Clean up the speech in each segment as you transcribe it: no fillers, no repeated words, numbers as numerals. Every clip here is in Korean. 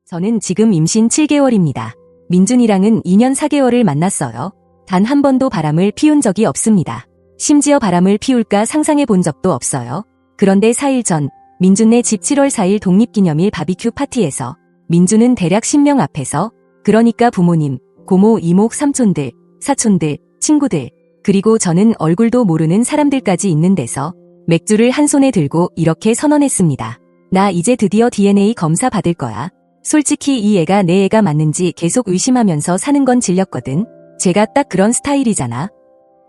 저는 지금 임신 7개월입니다. 민준이랑은 2년 4개월을 만났어요. 단 한 번도 바람을 피운 적이 없습니다. 심지어 바람을 피울까 상상해 본 적도 없어요. 그런데 4일 전 민준네 집 7월 4일 독립기념일 바비큐 파티에서 민준은 대략 10명 앞에서, 그러니까 부모님, 고모, 이목, 삼촌들, 사촌들, 친구들, 그리고 저는 얼굴도 모르는 사람들까지 있는 데서 맥주를 한 손에 들고 이렇게 선언했습니다. 나 이제 드디어 DNA 검사 받을 거야. 솔직히 이 애가 내 애가 맞는지 계속 의심하면서 사는 건 질렸거든. 제가 딱 그런 스타일이잖아.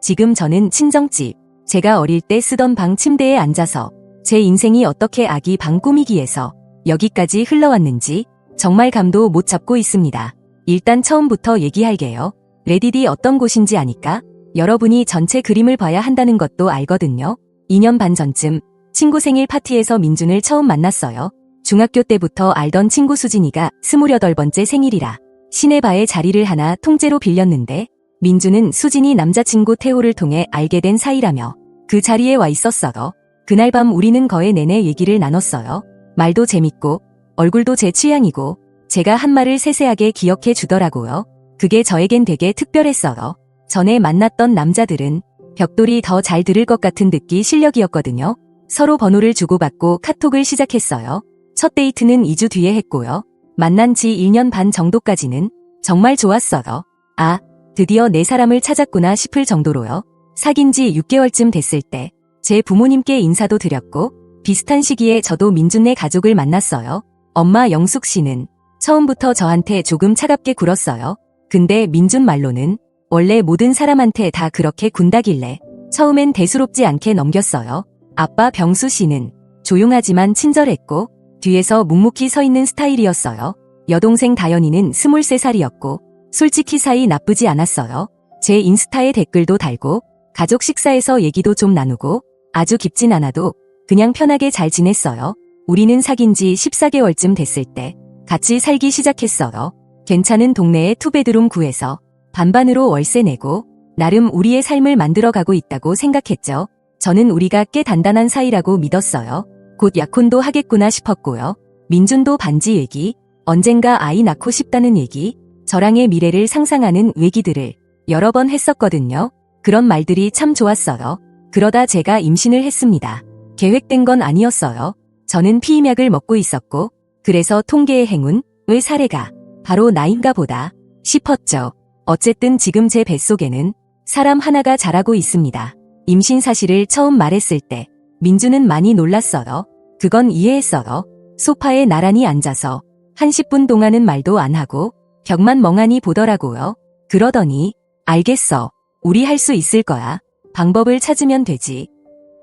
지금 저는 친정집, 제가 어릴 때 쓰던 방 침대에 앉아서 제 인생이 어떻게 아기 방 꾸미기에서 여기까지 흘러왔는지 정말 감도 못 잡고 있습니다. 일단 처음부터 얘기할게요. 레딧이 어떤 곳인지 아니까? 여러분이 전체 그림을 봐야 한다는 것도 알거든요. 2년 반 전쯤 친구 생일 파티에서 민준을 처음 만났어요. 중학교 때부터 알던 친구 수진이가 28번째 생일이라 시내바에 자리를 하나 통째로 빌렸는데, 민준은 수진이 남자친구 태호를 통해 알게 된 사이라며 그 자리에 와 있었어요. 그날 밤 우리는 거의 내내 얘기를 나눴어요. 말도 재밌고 얼굴도 제 취향이고 제가 한 말을 세세하게 기억해 주더라고요. 그게 저에겐 되게 특별했어요. 전에 만났던 남자들은 벽돌이 더 잘 들을 것 같은 듣기 실력이었거든요. 서로 번호를 주고받고 카톡을 시작했어요. 첫 데이트는 2주 뒤에 했고요. 만난 지 1년 반 정도까지는 정말 좋았어요. 아, 드디어 내 사람을 찾았구나 싶을 정도로요. 사귄 지 6개월쯤 됐을 때 제 부모님께 인사도 드렸고, 비슷한 시기에 저도 민준네 가족을 만났어요. 엄마 영숙 씨는 처음부터 저한테 조금 차갑게 굴었어요. 근데 민준 말로는 원래 모든 사람한테 다 그렇게 군다길래 처음엔 대수롭지 않게 넘겼어요. 아빠 병수 씨는 조용하지만 친절했고 뒤에서 묵묵히 서 있는 스타일이었어요. 여동생 다현이는 23살이었고 솔직히 사이 나쁘지 않았어요. 제 인스타에 댓글도 달고 가족 식사에서 얘기도 좀 나누고 아주 깊진 않아도 그냥 편하게 잘 지냈어요. 우리는 사귄 지 14개월쯤 됐을 때 같이 살기 시작했어요. 괜찮은 동네에 투베드룸 구해서 반반으로 월세 내고 나름 우리의 삶을 만들어가고 있다고 생각했죠. 저는 우리가 꽤 단단한 사이라고 믿었어요. 곧 약혼도 하겠구나 싶었고요. 민준도 반지 얘기, 언젠가 아이 낳고 싶다는 얘기, 저랑의 미래를 상상하는 얘기들을 여러 번 했었거든요. 그런 말들이 참 좋았어요. 그러다 제가 임신을 했습니다. 계획된 건 아니었어요. 저는 피임약을 먹고 있었고, 그래서 통계의 행운, 의 사례가 바로 나인가 보다 싶었죠. 어쨌든 지금 제 뱃속에는 사람 하나가 자라고 있습니다. 임신 사실을 처음 말했을 때 민준은 많이 놀랐어요. 그건 이해했어요. 소파에 나란히 앉아서 한 10분 동안은 말도 안 하고 벽만 멍하니 보더라고요. 그러더니 알겠어. 우리 할 수 있을 거야. 방법을 찾으면 되지.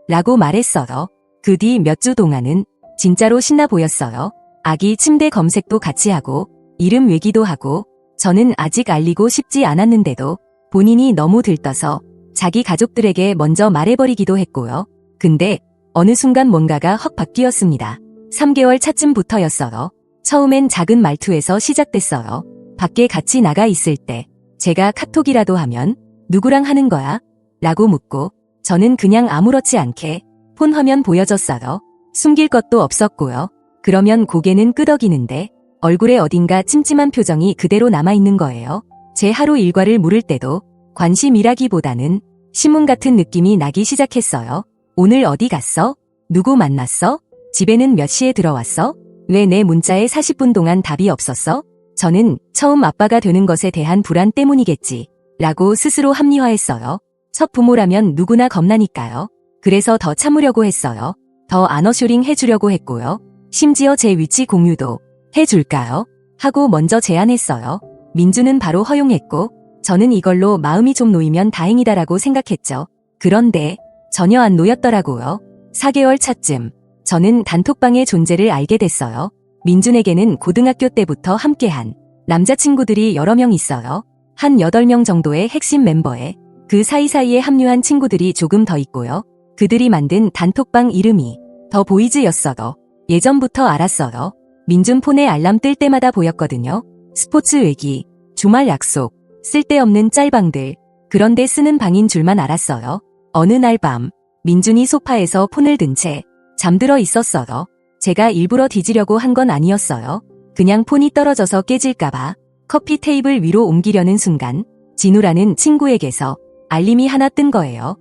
라고 말했어요. 그 뒤 몇 주 동안은 진짜로 신나 보였어요. 아기 침대 검색도 같이 하고 이름 외기도 하고, 저는 아직 알리고 싶지 않았는데도 본인이 너무 들떠서 자기 가족들에게 먼저 말해버리기도 했고요. 근데 어느 순간 뭔가가 확 바뀌었습니다. 3개월 차쯤부터였어요. 처음엔 작은 말투에서 시작됐어요. 밖에 같이 나가 있을 때 제가 카톡이라도 하면 누구랑 하는 거야? 라고 묻고 저는 그냥 아무렇지 않게 폰 화면 보여줬어요. 숨길 것도 없었고요. 그러면 고개는 끄덕이는데 얼굴에 어딘가 찜찜한 표정이 그대로 남아있는 거예요. 제 하루 일과를 물을 때도 관심이라기보다는 신문 같은 느낌이 나기 시작했어요. 오늘 어디 갔어? 누구 만났어? 집에는 몇 시에 들어왔어? 왜 내 문자에 40분 동안 답이 없었어? 저는 처음 아빠가 되는 것에 대한 불안 때문이겠지 라고 스스로 합리화했어요. 첫 부모라면 누구나 겁나니까요. 그래서 더 참으려고 했어요. 더 아너쇼링 해주려고 했고요. 심지어 제 위치 공유도 해줄까요? 하고 먼저 제안했어요. 민준은 바로 허용했고 저는 이걸로 마음이 좀 놓이면 다행이다라고 생각했죠. 그런데 전혀 안 놓였더라고요. 4개월 차쯤 저는 단톡방의 존재를 알게 됐어요. 민준에게는 고등학교 때부터 함께한 남자친구들이 여러 명 있어요. 한 8명 정도의 핵심 멤버에 그 사이사이에 합류한 친구들이 조금 더 있고요. 그들이 만든 단톡방 이름이 더 보이즈였어요. 예전부터 알았어요. 민준 폰에 알람 뜰 때마다 보였거든요. 스포츠 얘기, 주말 약속, 쓸데없는 짤방들, 그런데 쓰는 방인 줄만 알았어요. 어느 날 밤 민준이 소파에서 폰을 든 채 잠들어 있었어요. 제가 일부러 뒤지려고 한 건 아니었어요. 그냥 폰이 떨어져서 깨질까봐 커피 테이블 위로 옮기려는 순간 진우라는 친구에게서 알림이 하나 뜬 거예요.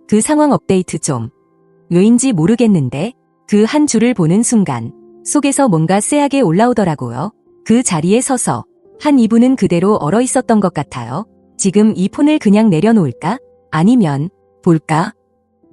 그 상황 업데이트 좀. 왜인지 모르겠는데 그 한 줄을 보는 순간 속에서 뭔가 쎄하게 올라오더라고요. 그 자리에 서서 한 이분은 그대로 얼어 있었던 것 같아요. 지금 이 폰을 그냥 내려놓을까? 아니면 볼까?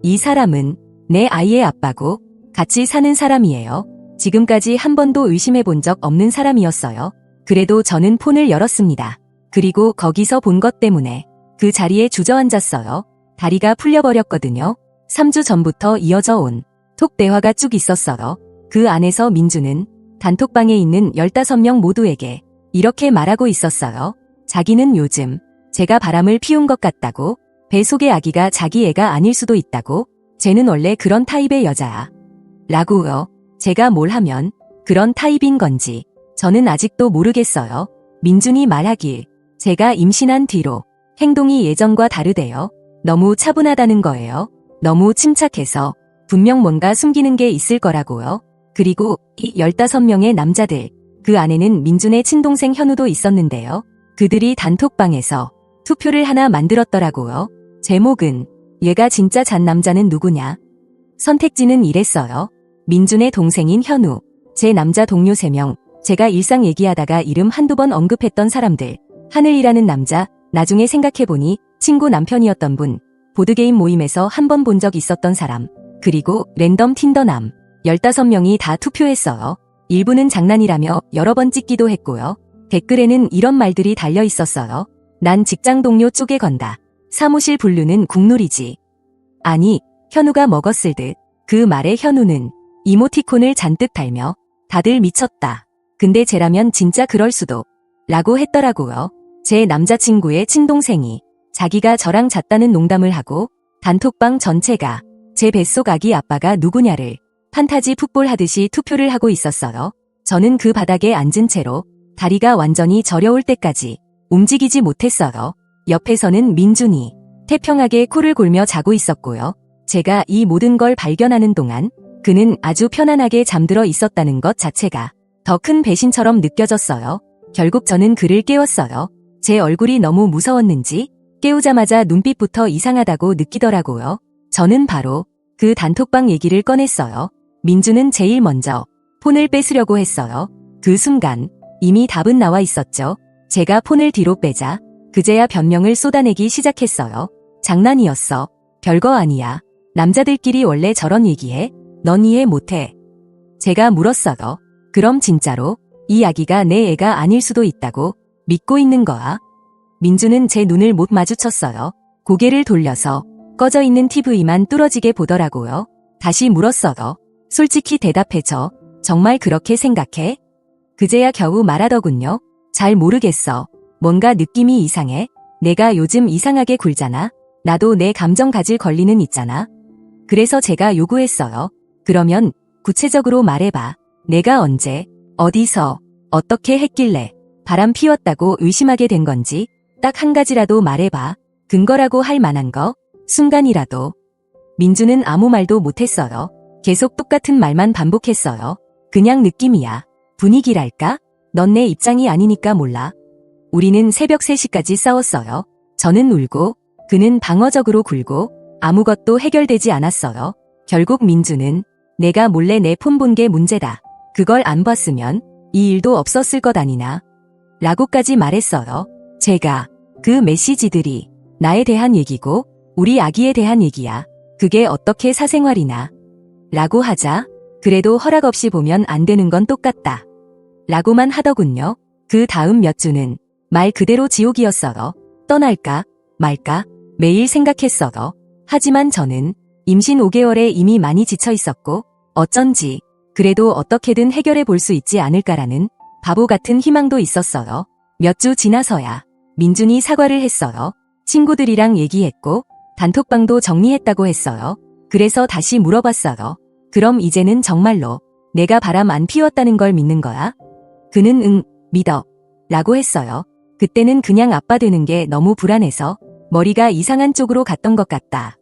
이 사람은 내 아이의 아빠고 같이 사는 사람이에요. 지금까지 한 번도 의심해 본 적 없는 사람이었어요. 그래도 저는 폰을 열었습니다. 그리고 거기서 본 것 때문에 그 자리에 주저앉았어요. 다리가 풀려버렸거든요. 3주 전부터 이어져 온 톡 대화가 쭉 있었어요. 그 안에서 민주는 단톡방에 있는 15명 모두에게 이렇게 말하고 있었어요. 자기는 요즘 제가 바람을 피운 것 같다고, 배 속의 아기가 자기 애가 아닐 수도 있다고, 쟤는 원래 그런 타입의 여자야. 라고요. 제가 뭘 하면 그런 타입인 건지 저는 아직도 모르겠어요. 민준이 말하길 제가 임신한 뒤로 행동이 예전과 다르대요. 너무 차분하다는 거예요. 너무 침착해서 분명 뭔가 숨기는 게 있을 거라고요. 그리고 이 15명의 남자들, 그 안에는 민준의 친동생 현우도 있었는데요. 그들이 단톡방에서 투표를 하나 만들었더라고요. 제목은 얘가 진짜 잔 남자는 누구냐? 선택지는 이랬어요. 민준의 동생인 현우, 제 남자 동료 3명, 제가 일상 얘기하다가 이름 한두 번 언급했던 사람들, 하늘이라는 남자, 나중에 생각해보니 친구 남편이었던 분, 보드게임 모임에서 한 번 본 적 있었던 사람, 그리고 랜덤 틴더남, 15명이 다 투표했어요. 일부는 장난이라며 여러 번 찍기도 했고요. 댓글에는 이런 말들이 달려 있었어요. 난 직장 동료 쪽에 건다. 사무실 분류는 국룰이지. 아니, 현우가 먹었을 듯. 그 말에 현우는 이모티콘을 잔뜩 달며 다들 미쳤다. 근데 쟤라면 진짜 그럴 수도. 라고 했더라고요. 제 남자친구의 친동생이 자기가 저랑 잤다는 농담을 하고 단톡방 전체가 제 뱃속 아기 아빠가 누구냐를 판타지 풋볼 하듯이 투표를 하고 있었어요. 저는 그 바닥에 앉은 채로 다리가 완전히 저려올 때까지 움직이지 못했어요. 옆에서는 민준이 태평하게 코를 골며 자고 있었고요. 제가 이 모든 걸 발견하는 동안 그는 아주 편안하게 잠들어 있었다는 것 자체가 더 큰 배신처럼 느껴졌어요. 결국 저는 그를 깨웠어요. 제 얼굴이 너무 무서웠는지 깨우자마자 눈빛부터 이상하다고 느끼더라고요. 저는 바로 그 단톡방 얘기를 꺼냈어요. 민주는 제일 먼저 폰을 뺏으려고 했어요. 그 순간 이미 답은 나와 있었죠. 제가 폰을 뒤로 빼자 그제야 변명을 쏟아내기 시작했어요. 장난이었어. 별거 아니야. 남자들끼리 원래 저런 얘기해? 넌 이해 못해. 제가 물었어요. 그럼 진짜로 이 아기가 내 애가 아닐 수도 있다고 믿고 있는 거야? 민주는 제 눈을 못 마주쳤어요. 고개를 돌려서 꺼져 있는 TV만 뚫어지게 보더라고요. 다시 물었어요. 솔직히 대답해줘. 정말 그렇게 생각해? 그제야 겨우 말하더군요. 잘 모르겠어. 뭔가 느낌이 이상해. 내가 요즘 이상하게 굴잖아. 나도 내 감정 가질 권리는 있잖아. 그래서 제가 요구했어요. 그러면 구체적으로 말해봐. 내가 언제, 어디서, 어떻게 했길래 바람 피웠다고 의심하게 된 건지 딱 한 가지라도 말해봐. 근거라고 할 만한 거. 순간이라도. 민주는 아무 말도 못했어요. 계속 똑같은 말만 반복했어요. 그냥 느낌이야. 분위기랄까? 넌 내 입장이 아니니까 몰라. 우리는 새벽 3시까지 싸웠어요. 저는 울고 그는 방어적으로 굴고 아무것도 해결되지 않았어요. 결국 민주는 내가 몰래 내 폰 본 게 문제다. 그걸 안 봤으면 이 일도 없었을 것 아니나. 라고까지 말했어요. 제가 그 메시지들이 나에 대한 얘기고 우리 아기에 대한 얘기야. 그게 어떻게 사생활이나. 라고 하자 그래도 허락 없이 보면 안 되는 건 똑같다. 라고만 하더군요. 그 다음 몇 주는 말 그대로 지옥이었어요. 떠날까 말까 매일 생각했어요. 하지만 저는 임신 5개월에 이미 많이 지쳐 있었고 어쩐지 그래도 어떻게든 해결해 볼 수 있지 않을까라는 바보 같은 희망도 있었어요. 몇 주 지나서야 민준이 사과를 했어요. 친구들이랑 얘기했고 단톡방도 정리했다고 했어요. 그래서 다시 물어봤어요. 그럼 이제는 정말로 내가 바람 안 피웠다는 걸 믿는 거야? 그는 응, 믿어. 라고 했어요. 그때는 그냥 아빠 되는 게 너무 불안해서 머리가 이상한 쪽으로 갔던 것 같다.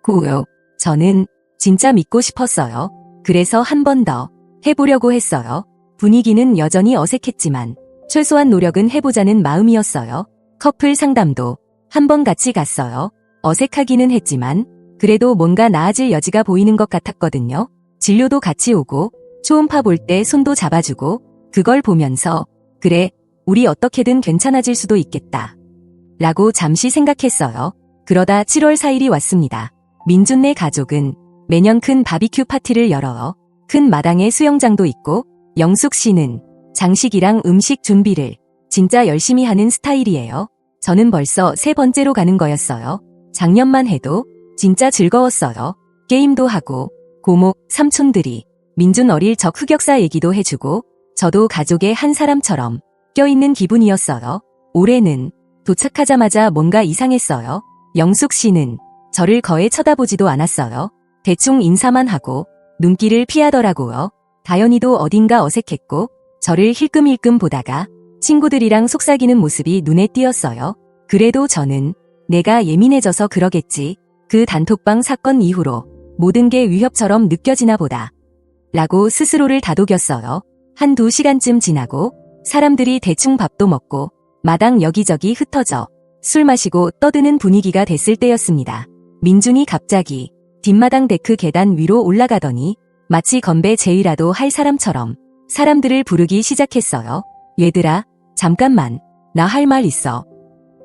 고요. 저는 진짜 믿고 싶었어요. 그래서 한 번 더 해보려고 했어요. 분위기는 여전히 어색했지만 최소한 노력은 해보자는 마음이었어요. 커플 상담도 한번 같이 갔어요. 어색하기는 했지만 그래도 뭔가 나아질 여지가 보이는 것 같았거든요. 진료도 같이 오고 초음파 볼 때 손도 잡아주고 그걸 보면서 그래, 우리 어떻게든 괜찮아질 수도 있겠다. 라고 잠시 생각했어요. 그러다 7월 4일이 왔습니다. 민준네 가족은 매년 큰 바비큐 파티를 열어요. 큰 마당에 수영장도 있고 영숙 씨는 장식이랑 음식 준비를 진짜 열심히 하는 스타일이에요. 저는 벌써 3번째로 가는 거였어요. 작년만 해도 진짜 즐거웠어요. 게임도 하고 고목, 삼촌들이 민준 어릴 적 흑역사 얘기도 해주고 저도 가족의 한 사람처럼 껴있는 기분이었어요. 올해는 도착하자마자 뭔가 이상했어요. 영숙 씨는 저를 거의 쳐다보지도 않았어요. 대충 인사만 하고 눈길을 피하더라고요. 다현이도 어딘가 어색했고 저를 힐끔힐끔 보다가 친구들이랑 속삭이는 모습이 눈에 띄었어요. 그래도 저는 내가 예민해져서 그러겠지. 그 단톡방 사건 이후로 모든 게 위협처럼 느껴지나 보다. 라고 스스로를 다독였어요. 1~2시간쯤 지나고 사람들이 대충 밥도 먹고 마당 여기저기 흩어져 술 마시고 떠드는 분위기가 됐을 때였습니다. 민준이 갑자기 뒷마당 데크 계단 위로 올라가더니 마치 건배 제의라도 할 사람처럼 사람들을 부르기 시작했어요. 얘들아, 잠깐만, 나 할 말 있어.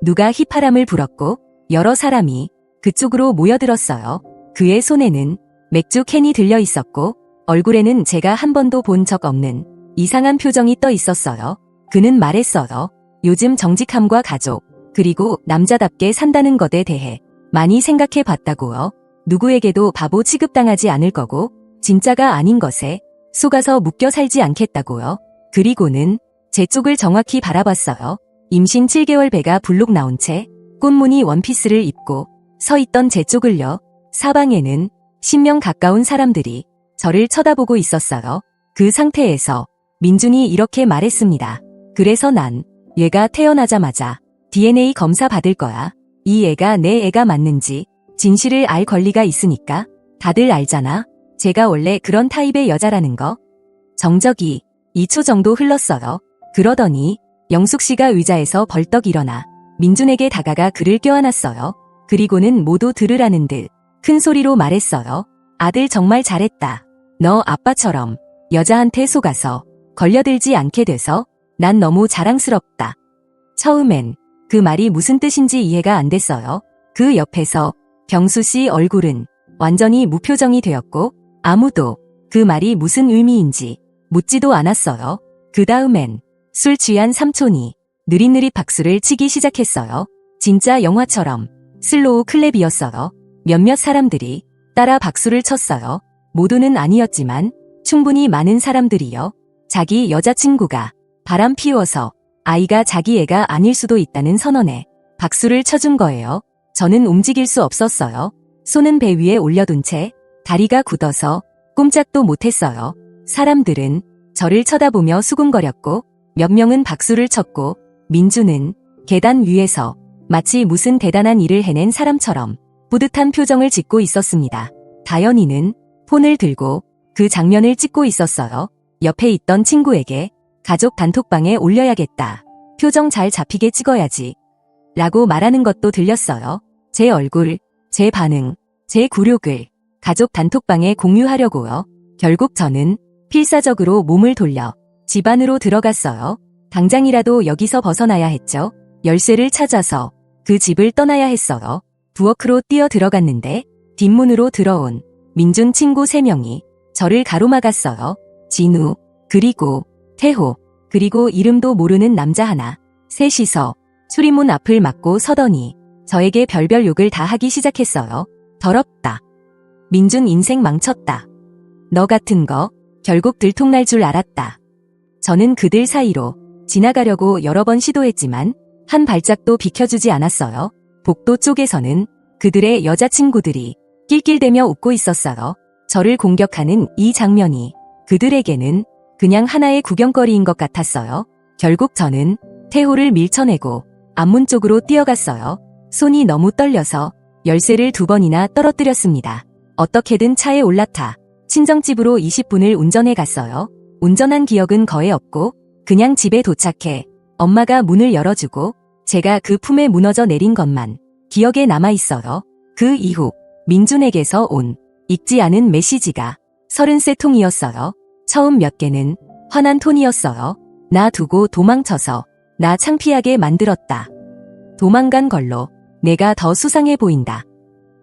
누가 휘파람을 불었고 여러 사람이 그쪽으로 모여들었어요. 그의 손에는 맥주 캔이 들려 있었고 얼굴에는 제가 한 번도 본 적 없는 이상한 표정이 떠 있었어요. 그는 말했어요. 요즘 정직함과 가족, 그리고 남자답게 산다는 것에 대해 많이 생각해 봤다고요. 누구에게도 바보 취급당하지 않을 거고 진짜가 아닌 것에 속아서 묶여 살지 않겠다고요. 그리고는 제 쪽을 정확히 바라봤어요. 임신 7개월 배가 불룩 나온 채 꽃무늬 원피스를 입고 서 있던 제 쪽을요. 사방에는 10명 가까운 사람들이 저를 쳐다보고 있었어요. 그 상태에서 민준이 이렇게 말했습니다. 그래서 난 얘가 태어나자마자 DNA 검사 받을 거야. 이 애가 내 애가 맞는지 진실을 알 권리가 있으니까. 다들 알잖아. 제가 원래 그런 타입의 여자라는 거. 정적이 2초 정도 흘렀어요. 그러더니 영숙 씨가 의자에서 벌떡 일어나 민준에게 다가가 그를 껴안았어요. 그리고는 모두 들으라는 듯 큰 소리로 말했어요. 아들 정말 잘했다. 너 아빠처럼 여자한테 속아서 걸려들지 않게 돼서 난 너무 자랑스럽다. 처음엔 그 말이 무슨 뜻인지 이해가 안 됐어요. 그 옆에서 경수 씨 얼굴은 완전히 무표정이 되었고 아무도 그 말이 무슨 의미인지 묻지도 않았어요. 그 다음엔 술 취한 삼촌이 느릿느릿 박수를 치기 시작했어요. 진짜 영화처럼 슬로우 클랩이었어요. 몇몇 사람들이 따라 박수를 쳤어요. 모두는 아니었지만 충분히 많은 사람들이요. 자기 여자친구가 바람 피워서 아이가 자기 애가 아닐 수도 있다는 선언에 박수를 쳐준 거예요. 저는 움직일 수 없었어요. 손은 배 위에 올려둔 채 다리가 굳어서 꼼짝도 못했어요. 사람들은 저를 쳐다보며 수군거렸고 몇 명은 박수를 쳤고 민주는 계단 위에서 마치 무슨 대단한 일을 해낸 사람처럼 뿌듯한 표정을 짓고 있었습니다. 다현이는 폰을 들고 그 장면을 찍고 있었어요. 옆에 있던 친구에게 가족 단톡방에 올려야겠다. 표정 잘 잡히게 찍어야지. 라고 말하는 것도 들렸어요. 제 얼굴, 제 반응, 제 굴욕을 가족 단톡방에 공유하려고요. 결국 저는 필사적으로 몸을 돌려 집 안으로 들어갔어요. 당장이라도 여기서 벗어나야 했죠. 열쇠를 찾아서 그 집을 떠나야 했어요. 부엌으로 뛰어 들어갔는데 뒷문으로 들어온 민준 친구 3명이 저를 가로막았어요. 진우, 그리고 태호, 그리고 이름도 모르는 남자 하나. 셋이서 출입문 앞을 막고 서더니 저에게 별별 욕을 다 하기 시작했어요. 더럽다. 민준 인생 망쳤다. 너 같은 거 결국 들통날 줄 알았다. 저는 그들 사이로 지나가려고 여러 번 시도했지만 한 발짝도 비켜주지 않았어요. 복도 쪽에서는 그들의 여자친구들이 낄낄대며 웃고 있었어요. 저를 공격하는 이 장면이 그들에게는 그냥 하나의 구경거리인 것 같았어요. 결국 저는 태호를 밀쳐내고 앞문 쪽으로 뛰어갔어요. 손이 너무 떨려서 열쇠를 2번이나 떨어뜨렸습니다. 어떻게든 차에 올라타 친정집으로 20분을 운전해 갔어요. 운전한 기억은 거의 없고 그냥 집에 도착해 엄마가 문을 열어주고 제가 그 품에 무너져 내린 것만 기억에 남아있어요. 그 이후 민준에게서 온 읽지 않은 메시지가 33통이었어요. 처음 몇 개는 화난 톤이었어요. 나 두고 도망쳐서 나 창피하게 만들었다. 도망간 걸로 내가 더 수상해 보인다.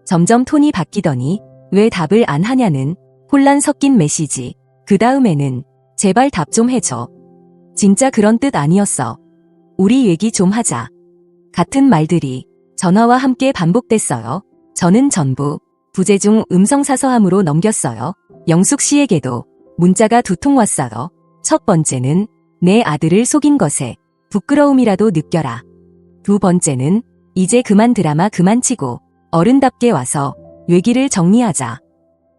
점점 톤이 바뀌더니 왜 답을 안 하냐는 혼란 섞인 메시지. 그 다음에는 제발 답 좀 해줘. 진짜 그런 뜻 아니었어. 우리 얘기 좀 하자. 같은 말들이 전화와 함께 반복됐어요. 저는 전부 부재중 음성사서함으로 넘겼어요. 영숙 씨에게도 문자가 2통 왔어요. 첫 번째는 내 아들을 속인 것에 부끄러움이라도 느껴라. 두 번째는 이제 그만 드라마 그만 치고 어른답게 와서 얘기를 정리하자.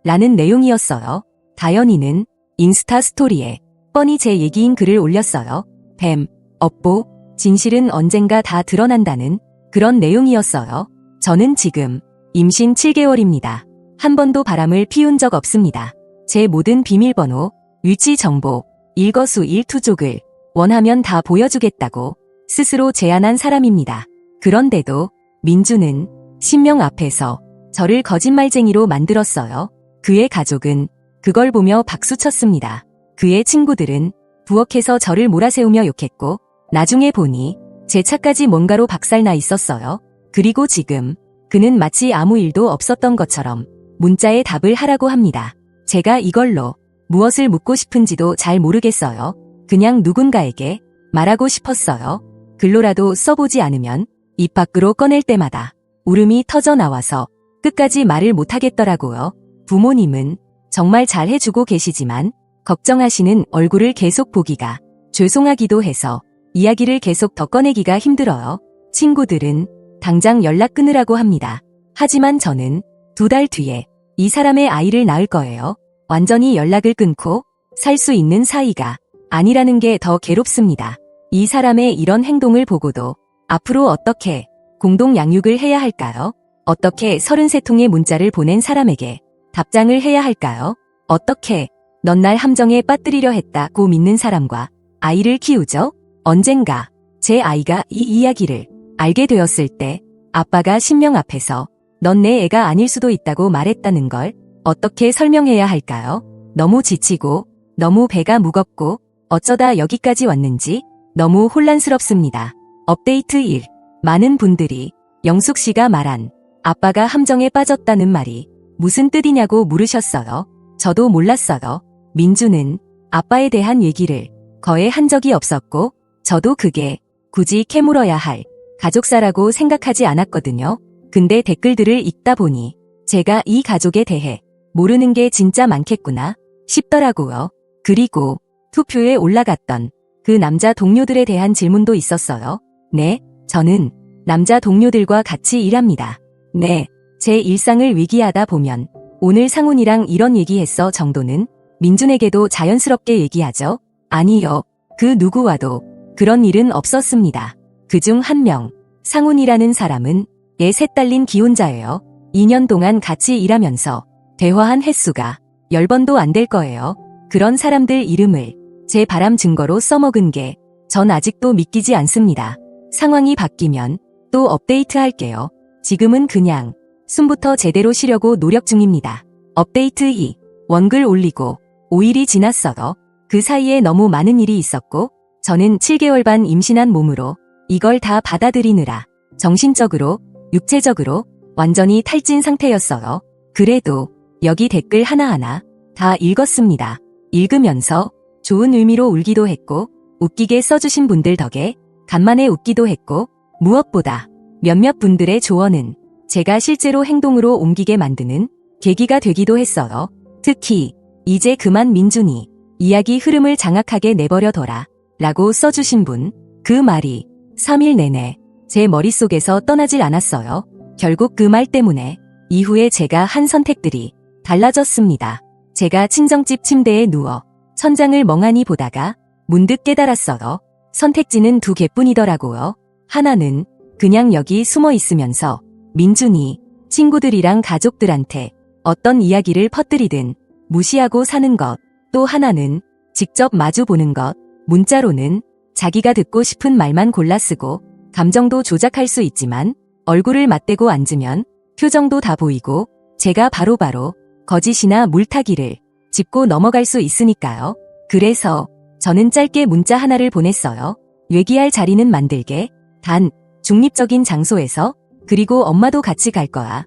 라는 내용이었어요. 다현이는 인스타 스토리에 뻔히 제 얘기인 글을 올렸어요. 뱀, 업보, 진실은 언젠가 다 드러난다는 그런 내용이었어요. 저는 지금 임신 7개월입니다. 한 번도 바람을 피운 적 없습니다. 제 모든 비밀번호, 위치 정보, 일거수일투족을 원하면 다 보여주겠다고 스스로 제안한 사람입니다. 그런데도 민주는 신명 앞에서 저를 거짓말쟁이로 만들었어요. 그의 가족은 그걸 보며 박수쳤습니다. 그의 친구들은 부엌에서 저를 몰아세우며 욕했고 나중에 보니 제 차까지 뭔가로 박살나 있었어요. 그리고 지금 그는 마치 아무 일도 없었던 것처럼 문자에 답을 하라고 합니다. 제가 이걸로 무엇을 묻고 싶은지도 잘 모르겠어요. 그냥 누군가에게 말하고 싶었어요. 글로라도 써보지 않으면 입 밖으로 꺼낼 때마다 울음이 터져 나와서 끝까지 말을 못하겠더라고요. 부모님은 정말 잘 해주고 계시지만 걱정하시는 얼굴을 계속 보기가 죄송하기도 해서 이야기를 계속 더 꺼내기가 힘들어요. 친구들은 당장 연락 끊으라고 합니다. 하지만 저는 2달 뒤에 이 사람의 아이를 낳을 거예요. 완전히 연락을 끊고 살 수 있는 사이가 아니라는 게 더 괴롭습니다. 이 사람의 이런 행동을 보고도 앞으로 어떻게 공동 양육을 해야 할까요? 어떻게 33통의 문자를 보낸 사람에게 답장을 해야 할까요? 어떻게 넌 날 함정에 빠뜨리려 했다고 믿는 사람과 아이를 키우죠? 언젠가 제 아이가 이 이야기를 알게 되었을 때 아빠가 신명 앞에서 넌 내 애가 아닐 수도 있다고 말했다는 걸 어떻게 설명해야 할까요? 너무 지치고 너무 배가 무겁고 어쩌다 여기까지 왔는지 너무 혼란스럽습니다. 업데이트 1. 많은 분들이 영숙 씨가 말한 아빠가 함정에 빠졌다는 말이 무슨 뜻이냐고 물으셨어요. 저도 몰랐어요. 민주는 아빠에 대한 얘기를 거의 한 적이 없었고 저도 그게 굳이 캐물어야 할 가족사라고 생각하지 않았거든요. 근데 댓글들을 읽다 보니 제가 이 가족에 대해 모르는 게 진짜 많겠구나 싶더라고요. 그리고 투표에 올라갔던 그 남자 동료들에 대한 질문도 있었어요. 네, 저는 남자 동료들과 같이 일합니다. 네, 제 일상을 위기하다 보면 오늘 상훈이랑 이런 얘기했어 정도는 민준에게도 자연스럽게 얘기하죠. 아니요, 그 누구와도 그런 일은 없었습니다. 그중 한 명, 상훈이라는 사람은 애 셋 딸린 기혼자예요. 2년 동안 같이 일하면서 대화한 횟수가 10번도 안 될 거예요. 그런 사람들 이름을 제 바람 증거로 써먹은 게 전 아직도 믿기지 않습니다. 상황이 바뀌면 또 업데이트 할게요. 지금은 그냥 숨부터 제대로 쉬려고 노력 중입니다. 업데이트 2. 원글 올리고 5일이 지났어요. 그 사이에 너무 많은 일이 있었고 저는 7개월 반 임신한 몸으로 이걸 다 받아들이느라 정신적으로, 육체적으로 완전히 탈진 상태였어요. 그래도 여기 댓글 하나하나 다 읽었습니다. 읽으면서 좋은 의미로 울기도 했고 웃기게 써주신 분들 덕에 간만에 웃기도 했고 무엇보다 몇몇 분들의 조언은 제가 실제로 행동으로 옮기게 만드는 계기가 되기도 했어요. 특히 이제 그만 민준이 이야기 흐름을 장악하게 내버려둬라 라고 써주신 분, 그 말이 3일 내내 제 머릿속에서 떠나질 않았어요. 결국 그 말 때문에 이후에 제가 한 선택들이 달라졌습니다. 제가 친정집 침대에 누워 천장을 멍하니 보다가 문득 깨달았어요. 선택지는 2개뿐이더라고요. 하나는 그냥 여기 숨어 있으면서 민준이 친구들이랑 가족들한테 어떤 이야기를 퍼뜨리든 무시하고 사는 것. 또 하나는 직접 마주 보는 것, 문자로는 자기가 듣고 싶은 말만 골라 쓰고 감정도 조작할 수 있지만 얼굴을 맞대고 앉으면 표정도 다 보이고 제가 바로바로 거짓이나 물타기를 짚고 넘어갈 수 있으니까요. 그래서 저는 짧게 문자 하나를 보냈어요. 얘기할 자리는 만들게. 단, 중립적인 장소에서. 그리고 엄마도 같이 갈 거야.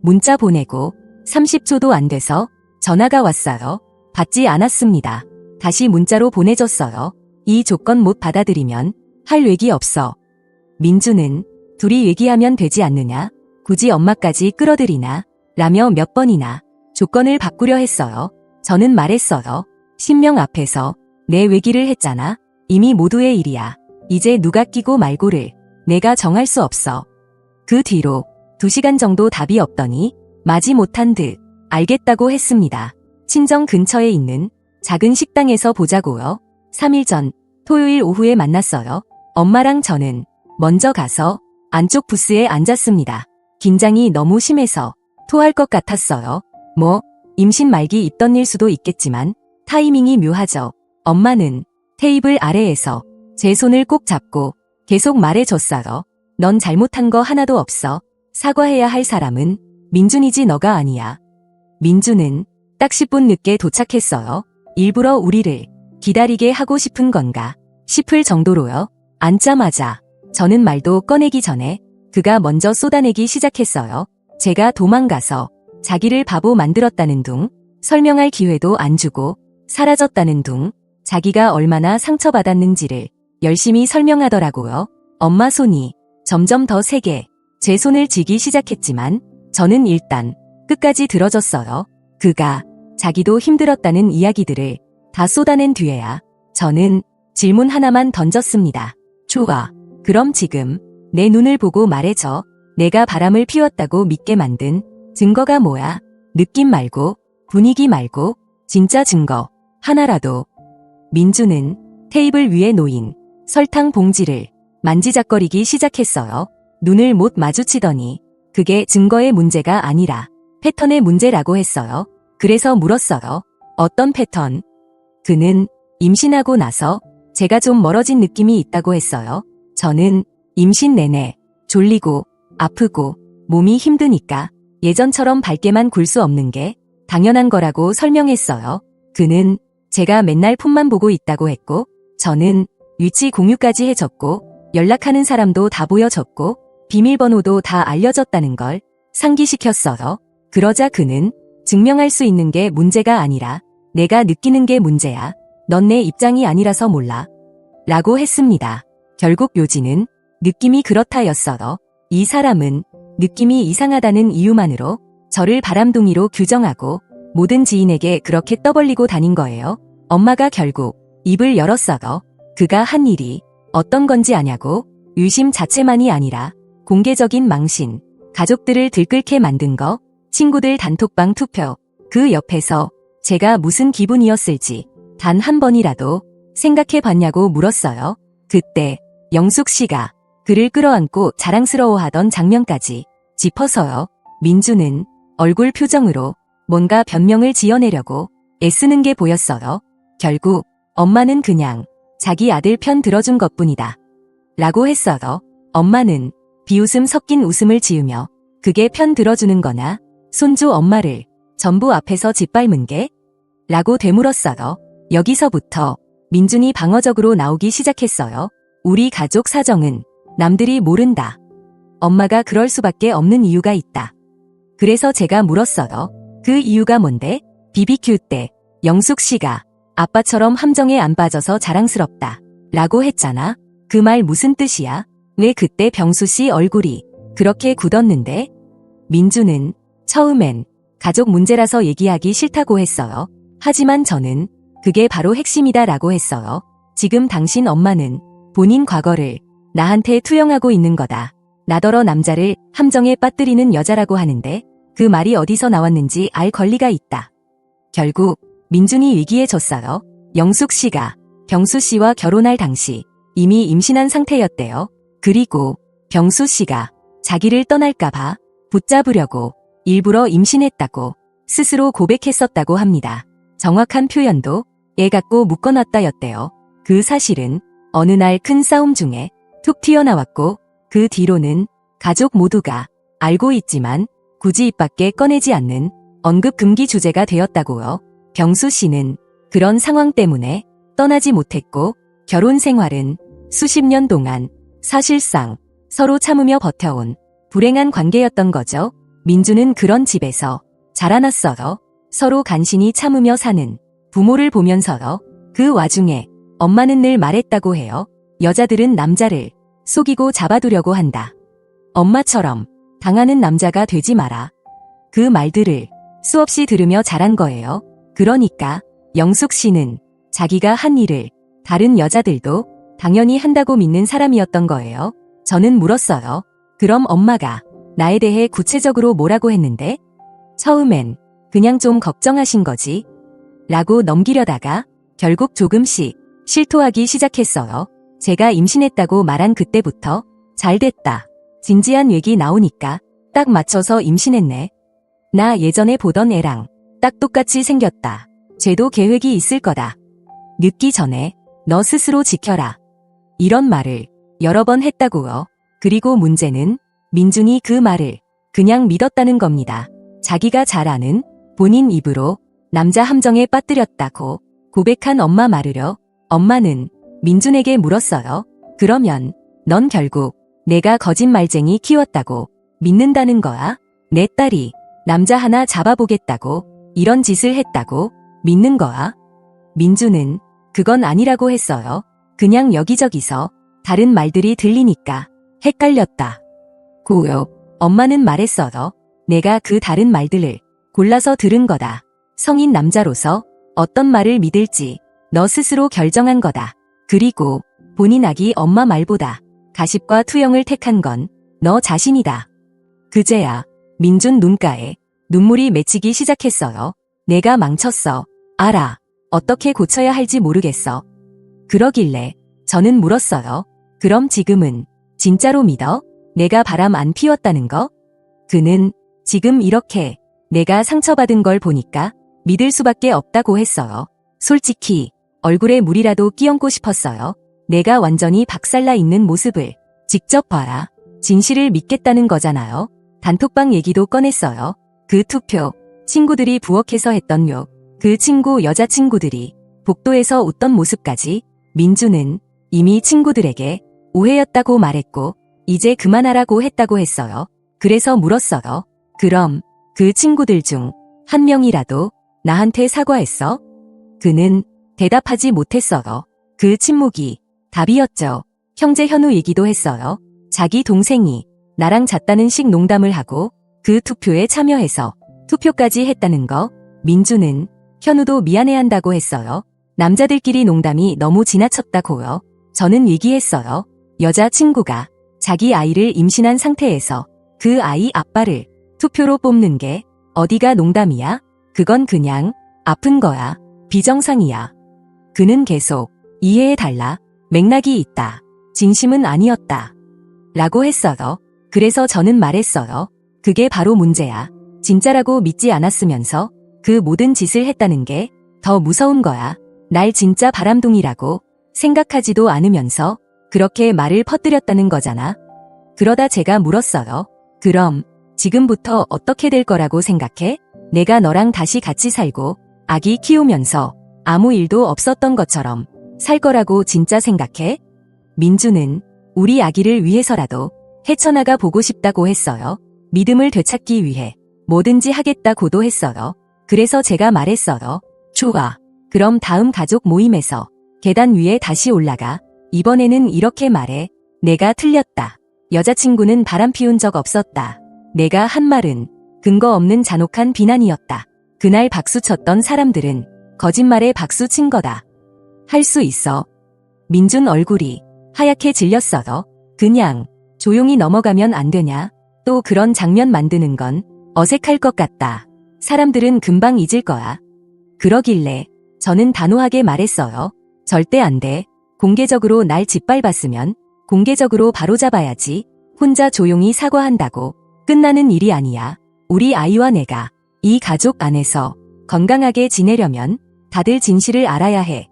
문자 보내고 30초도 안 돼서 전화가 왔어요. 받지 않았습니다. 다시 문자로 보내줬어요. 이 조건 못 받아들이면 할 얘기 없어. 민주는 둘이 얘기하면 되지 않느냐? 굳이 엄마까지 끌어들이나? 라며 몇 번이나 조건을 바꾸려 했어요. 저는 말했어요. 신명 앞에서 내 얘기를 했잖아. 이미 모두의 일이야. 이제 누가 끼고 말고를 내가 정할 수 없어. 그 뒤로 2시간 정도 답이 없더니 마지못한 듯 알겠다고 했습니다. 친정 근처에 있는 작은 식당에서 보자고요. 3일 전 토요일 오후에 만났어요. 엄마랑 저는 먼저 가서 안쪽 부스에 앉았습니다. 긴장이 너무 심해서 토할 것 같았어요. 뭐 임신 말기 있던 일 수도 있겠지만 타이밍이 묘하죠. 엄마는 테이블 아래에서 제 손을 꼭 잡고 계속 말해줬어요. 넌 잘못한 거 하나도 없어. 사과해야 할 사람은 민준이지 너가 아니야. 민준은 딱 10분 늦게 도착했어요. 일부러 우리를 기다리게 하고 싶은 건가 싶을 정도로요. 앉자마자 저는 말도 꺼내기 전에 그가 먼저 쏟아내기 시작했어요. 제가 도망가서 자기를 바보 만들었다는 둥, 설명할 기회도 안 주고 사라졌다는 둥, 자기가 얼마나 상처받았는지를 열심히 설명하더라고요. 엄마 손이 점점 더 세게 제 손을 쥐기 시작했지만 저는 일단 끝까지 들어줬어요. 그가 자기도 힘들었다는 이야기들을 다 쏟아낸 뒤에야 저는 질문 하나만 던졌습니다. 좋아. 그럼 지금 내 눈을 보고 말해줘. 내가 바람을 피웠다고 믿게 만든 증거가 뭐야? 느낌 말고 분위기 말고 진짜 증거 하나라도. 민주는 테이블 위에 놓인 설탕 봉지를 만지작거리기 시작했어요. 눈을 못 마주치더니 그게 증거의 문제가 아니라 패턴의 문제라고 했어요. 그래서 물었어요. 어떤 패턴? 그는 임신하고 나서 제가 좀 멀어진 느낌이 있다고 했어요. 저는 임신 내내 졸리고 아프고 몸이 힘드니까 예전처럼 밝게만 굴 수 없는 게 당연한 거라고 설명했어요. 그는 제가 맨날 폰만 보고 있다고 했고 저는 위치 공유까지 해줬고 연락하는 사람도 다 보여줬고 비밀번호도 다 알려줬다는 걸 상기시켰어요. 그러자 그는 증명할 수 있는 게 문제가 아니라 내가 느끼는 게 문제야. 넌 내 입장이 아니라서 몰라. 라고 했습니다. 결국 요지는 느낌이 그렇다였어요. 이 사람은 느낌이 이상하다는 이유만으로 저를 바람둥이로 규정하고 모든 지인에게 그렇게 떠벌리고 다닌 거예요. 엄마가 결국 입을 열었어요. 그가 한 일이 어떤 건지 아냐고. 유심 자체만이 아니라 공개적인 망신, 가족들을 들끓게 만든 거, 친구들 단톡방 투표, 그 옆에서 제가 무슨 기분이었을지 단 한 번이라도 생각해 봤냐고 물었어요. 그때 영숙 씨가 그를 끌어안고 자랑스러워하던 장면까지 짚어서요. 민주는 얼굴 표정으로 뭔가 변명을 지어내려고 애쓰는 게 보였어요. 결국 엄마는 그냥 자기 아들 편 들어준 것뿐이다. 라고 했어요. 엄마는 비웃음 섞인 웃음을 지으며 그게 편 들어주는 거나 손주 엄마를 전부 앞에서 짓밟은 게? 라고 되물었어요. 여기서부터 민준이 방어적으로 나오기 시작했어요. 우리 가족 사정은 남들이 모른다. 엄마가 그럴 수밖에 없는 이유가 있다. 그래서 제가 물었어요. 그 이유가 뭔데? BBQ 때 영숙 씨가 아빠처럼 함정에 안 빠져서 자랑스럽다. 라고 했잖아. 그 말 무슨 뜻이야? 왜 그때 병수 씨 얼굴이 그렇게 굳었는데? 민주는 처음엔 가족 문제라서 얘기하기 싫다고 했어요. 하지만 저는 그게 바로 핵심이다라고 했어요. 지금 당신 엄마는 본인 과거를 나한테 투영하고 있는 거다. 나더러 남자를 함정에 빠뜨리는 여자라고 하는데 그 말이 어디서 나왔는지 알 권리가 있다. 결국 민준이 얘기해줬어요. 영숙 씨가 병수 씨와 결혼할 당시 이미 임신한 상태였대요. 그리고 병수 씨가 자기를 떠날까봐 붙잡으려고 일부러 임신했다고 스스로 고백했었다고 합니다. 정확한 표현도 애 갖고 묶어놨다였대요. 그 사실은 어느 날 큰 싸움 중에 툭 튀어나왔고 그 뒤로는 가족 모두가 알고 있지만 굳이 입 밖에 꺼내지 않는 언급 금기 주제가 되었다고요. 병수 씨는 그런 상황 때문에 떠나지 못했고 결혼 생활은 수십 년 동안 사실상 서로 참으며 버텨온 불행한 관계였던 거죠. 민주는 그런 집에서 자라났어요. 서로 간신히 참으며 사는 부모를 보면서요. 그 와중에 엄마는 늘 말했다고 해요. 여자들은 남자를 속이고 잡아두려고 한다. 엄마처럼 당하는 남자가 되지 마라. 그 말들을 수없이 들으며 자란 거예요. 그러니까 영숙 씨는 자기가 한 일을 다른 여자들도 당연히 한다고 믿는 사람이었던 거예요. 저는 물었어요. 그럼 엄마가 나에 대해 구체적으로 뭐라고 했는데? 처음엔 그냥 좀 걱정하신 거지. 라고 넘기려다가 결국 조금씩 실토하기 시작했어요. 제가 임신했다고 말한 그때부터 잘 됐다. 진지한 얘기 나오니까 딱 맞춰서 임신했네. 나 예전에 보던 애랑 딱 똑같이 생겼다. 쟤도 계획이 있을 거다. 늦기 전에 너 스스로 지켜라. 이런 말을 여러 번 했다고요. 그리고 문제는 민준이 그 말을 그냥 믿었다는 겁니다. 자기가 잘 아는 본인 입으로 남자 함정에 빠뜨렸다고 고백한 엄마 말으려 엄마는 민준에게 물었어요. 그러면 넌 결국 내가 거짓말쟁이 키웠다고 믿는다는 거야? 내 딸이 남자 하나 잡아보겠다고 이런 짓을 했다고 믿는 거야? 민준은 그건 아니라고 했어요. 그냥 여기저기서 다른 말들이 들리니까 헷갈렸다. 고요. 엄마는 말했어요. 내가 그 다른 말들을 골라서 들은 거다. 성인 남자로서 어떤 말을 믿을지 너 스스로 결정한 거다. 그리고 본인 아기 엄마 말보다 가십과 투영을 택한 건 너 자신이다. 그제야 민준 눈가에 눈물이 맺히기 시작했어요. 내가 망쳤어. 알아. 어떻게 고쳐야 할지 모르겠어. 그러길래 저는 물었어요. 그럼 지금은 진짜로 믿어? 내가 바람 안 피웠다는 거? 그는 지금 이렇게 내가 상처받은 걸 보니까 믿을 수밖에 없다고 했어요. 솔직히 얼굴에 물이라도 끼얹고 싶었어요. 내가 완전히 박살나 있는 모습을 직접 봐라. 진실을 믿겠다는 거잖아요. 단톡방 얘기도 꺼냈어요. 그 투표, 친구들이 부엌에서 했던 욕, 그 친구 여자친구들이 복도에서 웃던 모습까지 민주는 이미 친구들에게 오해였다고 말했고 이제 그만하라고 했다고 했어요. 그래서 물었어요. 그럼 그 친구들 중 한 명이라도 나한테 사과했어? 그는 대답하지 못했어요. 그 침묵이 답이었죠. 형제 현우 얘기도 했어요. 자기 동생이 나랑 잤다는 식 농담을 하고 그 투표에 참여해서 투표까지 했다는 거. 민주는 현우도 미안해한다고 했어요. 남자들끼리 농담이 너무 지나쳤다고요. 저는 얘기했어요. 여자친구가 자기 아이를 임신한 상태에서 그 아이 아빠를 투표로 뽑는 게 어디가 농담이야? 그건 그냥 아픈 거야. 비정상이야. 그는 계속 이해해달라. 맥락이 있다. 진심은 아니었다. 라고 했어요. 그래서 저는 말했어요. 그게 바로 문제야. 진짜라고 믿지 않았으면서 그 모든 짓을 했다는 게 더 무서운 거야. 날 진짜 바람둥이라고 생각하지도 않으면서 그렇게 말을 퍼뜨렸다는 거잖아. 그러다 제가 물었어요. 그럼 지금부터 어떻게 될 거라고 생각해? 내가 너랑 다시 같이 살고 아기 키우면서 아무 일도 없었던 것처럼 살 거라고 진짜 생각해? 민주는 우리 아기를 위해서라도 헤쳐나가 보고 싶다고 했어요. 믿음을 되찾기 위해 뭐든지 하겠다고도 했어요. 그래서 제가 말했어요. 좋아. 그럼 다음 가족 모임에서 계단 위에 다시 올라가. 이번에는 이렇게 말해. 내가 틀렸다. 여자친구는 바람 피운 적 없었다. 내가 한 말은 근거 없는 잔혹한 비난이었다. 그날 박수 쳤던 사람들은 거짓말에 박수 친 거다. 할 수 있어. 민준 얼굴이 하얗게 질렸어요. 그냥 조용히 넘어가면 안 되냐? 또 그런 장면 만드는 건 어색할 것 같다. 사람들은 금방 잊을 거야. 그러길래 저는 단호하게 말했어요. 절대 안 돼. 공개적으로 날 짓밟았으면 공개적으로 바로잡아야지. 혼자 조용히 사과한다고 끝나는 일이 아니야. 우리 아이와 내가 이 가족 안에서 건강하게 지내려면 다들 진실을 알아야 해.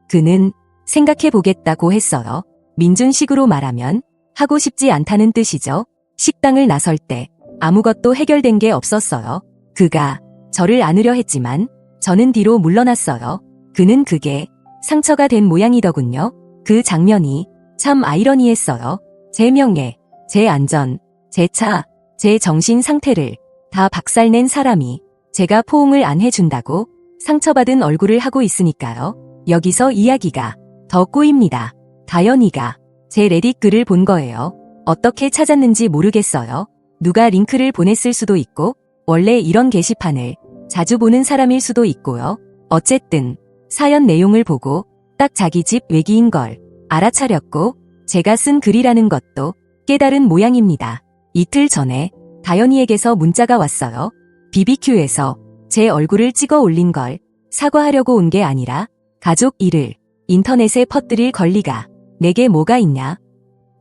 그는 생각해보겠다고 했어요. 민준식으로 말하면 하고 싶지 않다는 뜻이죠. 식당을 나설 때 아무것도 해결된 게 없었어요. 그가 저를 안으려 했지만 저는 뒤로 물러났어요. 그는 그게 상처가 된 모양이더군요. 그 장면이 참 아이러니했어요. 제 명예, 제 안전, 제 차, 제 정신 상태를 다 박살낸 사람이 제가 포옹을 안 해준다고 상처받은 얼굴을 하고 있으니까요. 여기서 이야기가 더 꼬입니다. 다현이가 제 레딧 글을 본 거예요. 어떻게 찾았는지 모르겠어요. 누가 링크를 보냈을 수도 있고 원래 이런 게시판을 자주 보는 사람일 수도 있고요. 어쨌든 사연 내용을 보고 딱 자기 집 외기인 걸 알아차렸고 제가 쓴 글이라는 것도 깨달은 모양입니다. 이틀 전에 다현이에게서 문자가 왔어요. BBQ에서 제 얼굴을 찍어 올린 걸 사과하려고 온 게 아니라 가족 일을 인터넷에 퍼뜨릴 권리가 내게 뭐가 있냐.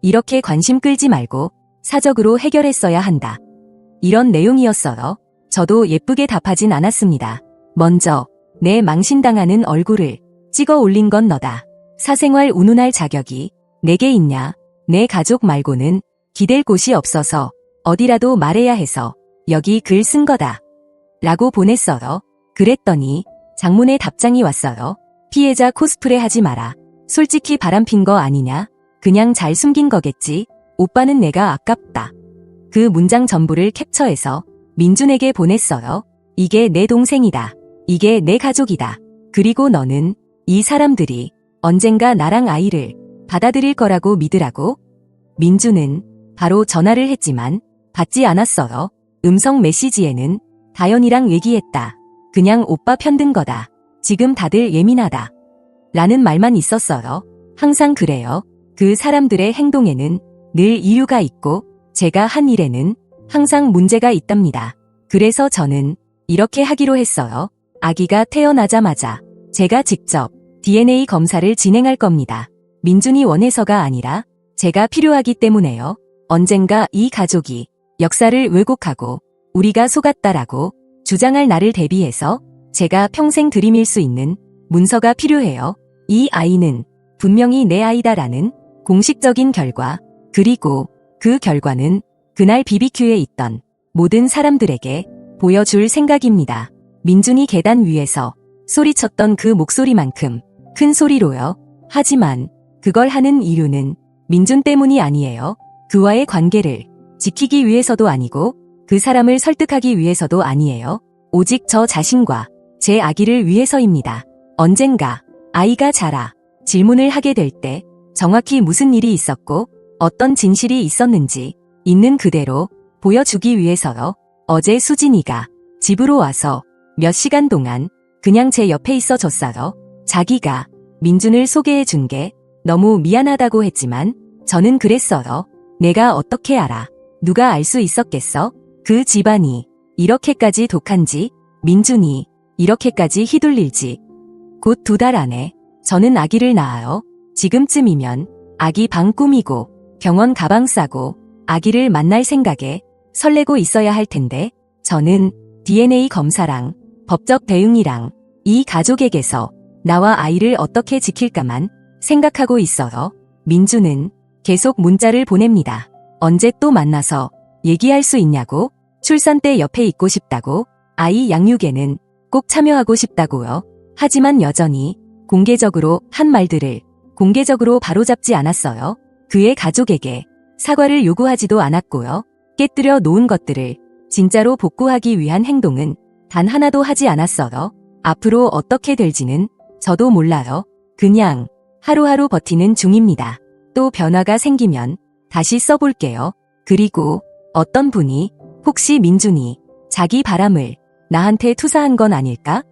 이렇게 관심 끌지 말고 사적으로 해결했어야 한다. 이런 내용이었어요. 저도 예쁘게 답하진 않았습니다. 먼저 내 망신당하는 얼굴을 찍어 올린 건 너다. 사생활 운운할 자격이 내게 있냐. 내 가족 말고는 기댈 곳이 없어서 어디라도 말해야 해서 여기 글 쓴 거다. 라고 보냈어요. 그랬더니 장문의 답장이 왔어요. 피해자 코스프레 하지 마라. 솔직히 바람핀 거 아니냐? 그냥 잘 숨긴 거겠지. 오빠는 내가 아깝다. 그 문장 전부를 캡처해서 민준에게 보냈어요. 이게 내 동생이다. 이게 내 가족이다. 그리고 너는 이 사람들이 언젠가 나랑 아이를 받아들일 거라고 믿으라고? 민준은 바로 전화를 했지만 받지 않았어요. 음성 메시지에는 다현이랑 얘기했다. 그냥 오빠 편든 거다. 지금 다들 예민하다. 라는 말만 있었어요. 항상 그래요. 그 사람들의 행동에는 늘 이유가 있고 제가 한 일에는 항상 문제가 있답니다. 그래서 저는 이렇게 하기로 했어요. 아기가 태어나자마자 제가 직접 DNA 검사를 진행할 겁니다. 민준이 원해서가 아니라 제가 필요하기 때문에요. 언젠가 이 가족이 역사를 왜곡하고 우리가 속았다라고 주장할 날을 대비해서 제가 평생 들이밀 수 있는 문서가 필요해요. 이 아이는 분명히 내 아이다라는 공식적인 결과, 그리고 그 결과는 그날 BBQ에 있던 모든 사람들에게 보여줄 생각입니다. 민준이 계단 위에서 소리쳤던 그 목소리만큼 큰 소리로요. 하지만 그걸 하는 이유는 민준 때문이 아니에요. 그와의 관계를 지키기 위해서도 아니고 그 사람을 설득하기 위해서도 아니에요. 오직 저 자신과 제 아기를 위해서입니다. 언젠가 아이가 자라 질문을 하게 될 때 정확히 무슨 일이 있었고 어떤 진실이 있었는지 있는 그대로 보여주기 위해서요. 어제 수진이가 집으로 와서 몇 시간 동안 그냥 제 옆에 있어 줬어요. 자기가 민준을 소개해 준 게 너무 미안하다고 했지만 저는 그랬어요. 내가 어떻게 알아? 누가 알 수 있었겠어? 그 집안이 이렇게까지 독한지, 민준이 이렇게까지 휘둘릴지. 곧 2달 안에 저는 아기를 낳아요. 지금쯤이면 아기 방 꾸미고 병원 가방 싸고 아기를 만날 생각에 설레고 있어야 할 텐데 저는 DNA 검사랑 법적 대응이랑 이 가족에게서 나와 아이를 어떻게 지킬까만 생각하고 있어요. 민준은 계속 문자를 보냅니다. 언제 또 만나서 얘기할 수 있냐고, 출산 때 옆에 있고 싶다고, 아이 양육에는 꼭 참여하고 싶다고요. 하지만 여전히 공개적으로 한 말들을 공개적으로 바로잡지 않았어요. 그의 가족에게 사과를 요구하지도 않았고요. 깨뜨려 놓은 것들을 진짜로 복구하기 위한 행동은 단 하나도 하지 않았어요. 앞으로 어떻게 될지는 저도 몰라요. 그냥 하루하루 버티는 중입니다. 또 변화가 생기면 다시 써볼게요. 그리고 어떤 분이 혹시 민준이 자기 바람을 나한테 투사한 건 아닐까?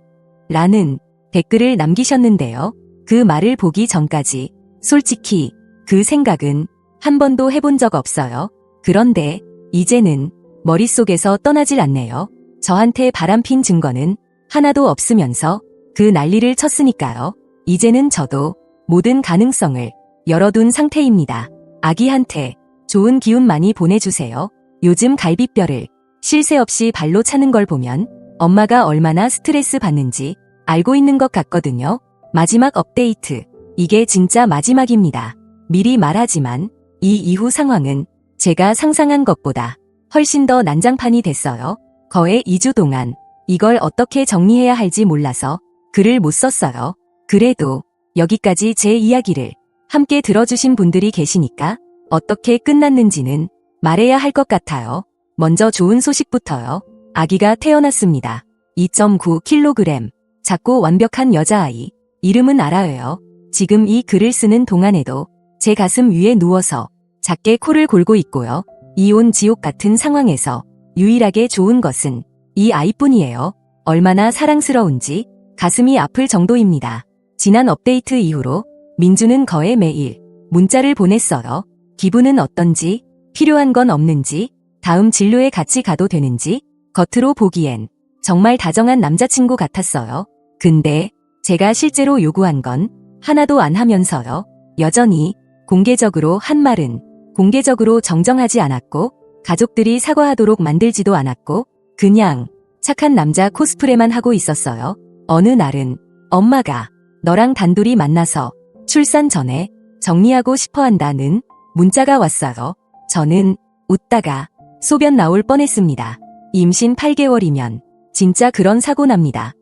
라는 댓글을 남기셨는데요. 그 말을 보기 전까지 솔직히 그 생각은 한 번도 해본 적 없어요. 그런데 이제는 머릿속에서 떠나질 않네요. 저한테 바람핀 증거는 하나도 없으면서 그 난리를 쳤으니까요. 이제는 저도 모든 가능성을 열어둔 상태입니다. 아기한테 좋은 기운 많이 보내주세요. 요즘 갈비뼈를 쉴 새 없이 발로 차는 걸 보면 엄마가 얼마나 스트레스 받는지 알고 있는 것 같거든요. 마지막 업데이트. 이게 진짜 마지막입니다. 미리 말하지만 이 이후 상황은 제가 상상한 것보다 훨씬 더 난장판이 됐어요. 거의 2주 동안 이걸 어떻게 정리해야 할지 몰라서 글을 못 썼어요. 그래도 여기까지 제 이야기를 함께 들어주신 분들이 계시니까 어떻게 끝났는지는 말해야 할 것 같아요. 먼저 좋은 소식부터요. 아기가 태어났습니다. 2.9kg. 작고 완벽한 여자아이. 이름은 아라예요. 지금 이 글을 쓰는 동안에도 제 가슴 위에 누워서 작게 코를 골고 있고요. 이온 지옥 같은 상황에서 유일하게 좋은 것은 이 아이뿐이에요. 얼마나 사랑스러운지 가슴이 아플 정도입니다. 지난 업데이트 이후로 민주는 거의 매일 문자를 보냈어요. 기분은 어떤지, 필요한 건 없는지, 다음 진료에 같이 가도 되는지. 겉으로 보기엔 정말 다정한 남자친구 같았어요. 근데 제가 실제로 요구한 건 하나도 안 하면서요. 여전히 공개적으로 한 말은 공개적으로 정정하지 않았고 가족들이 사과하도록 만들지도 않았고 그냥 착한 남자 코스프레만 하고 있었어요. 어느 날은 엄마가 너랑 단둘이 만나서 출산 전에 정리하고 싶어 한다는 문자가 왔어요. 저는 웃다가 소변 나올 뻔했습니다. 임신 8개월이면 진짜 그런 사고 납니다.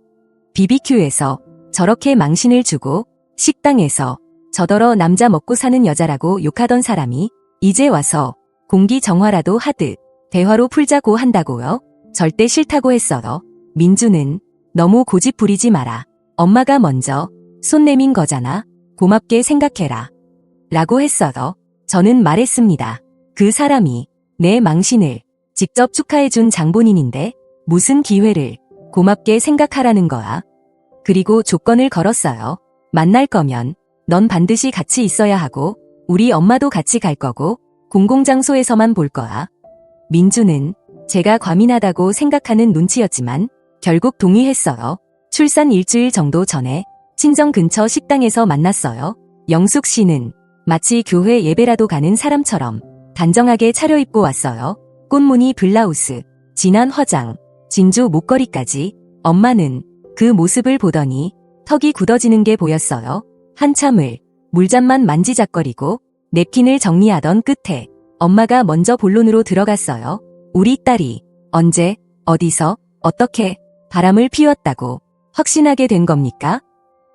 BBQ에서 저렇게 망신을 주고 식당에서 저더러 남자 먹고 사는 여자라고 욕하던 사람이 이제 와서 공기정화라도 하듯 대화로 풀자고 한다고요? 절대 싫다고 했어요. 민주는 너무 고집 부리지 마라. 엄마가 먼저 손 내민 거잖아. 고맙게 생각해라. 라고 했어요. 저는 말했습니다. 그 사람이 내 망신을 직접 축하해준 장본인인데 무슨 기회를 고맙게 생각하라는 거야. 그리고 조건을 걸었어요. 만날 거면 넌 반드시 같이 있어야 하고 우리 엄마도 같이 갈 거고 공공장소에서만 볼 거야. 민주는 제가 과민하다고 생각하는 눈치였지만 결국 동의했어요. 출산 일주일 정도 전에 친정 근처 식당에서 만났어요. 영숙 씨는 마치 교회 예배라도 가는 사람처럼 단정하게 차려입고 왔어요. 꽃무늬 블라우스, 진한 화장, 진주 목걸이까지. 엄마는 그 모습을 보더니 턱이 굳어지는 게 보였어요. 한참을 물잔만 만지작거리고 냅킨을 정리하던 끝에 엄마가 먼저 본론으로 들어갔어요. 우리 딸이 언제, 어디서, 어떻게 바람을 피웠다고 확신하게 된 겁니까?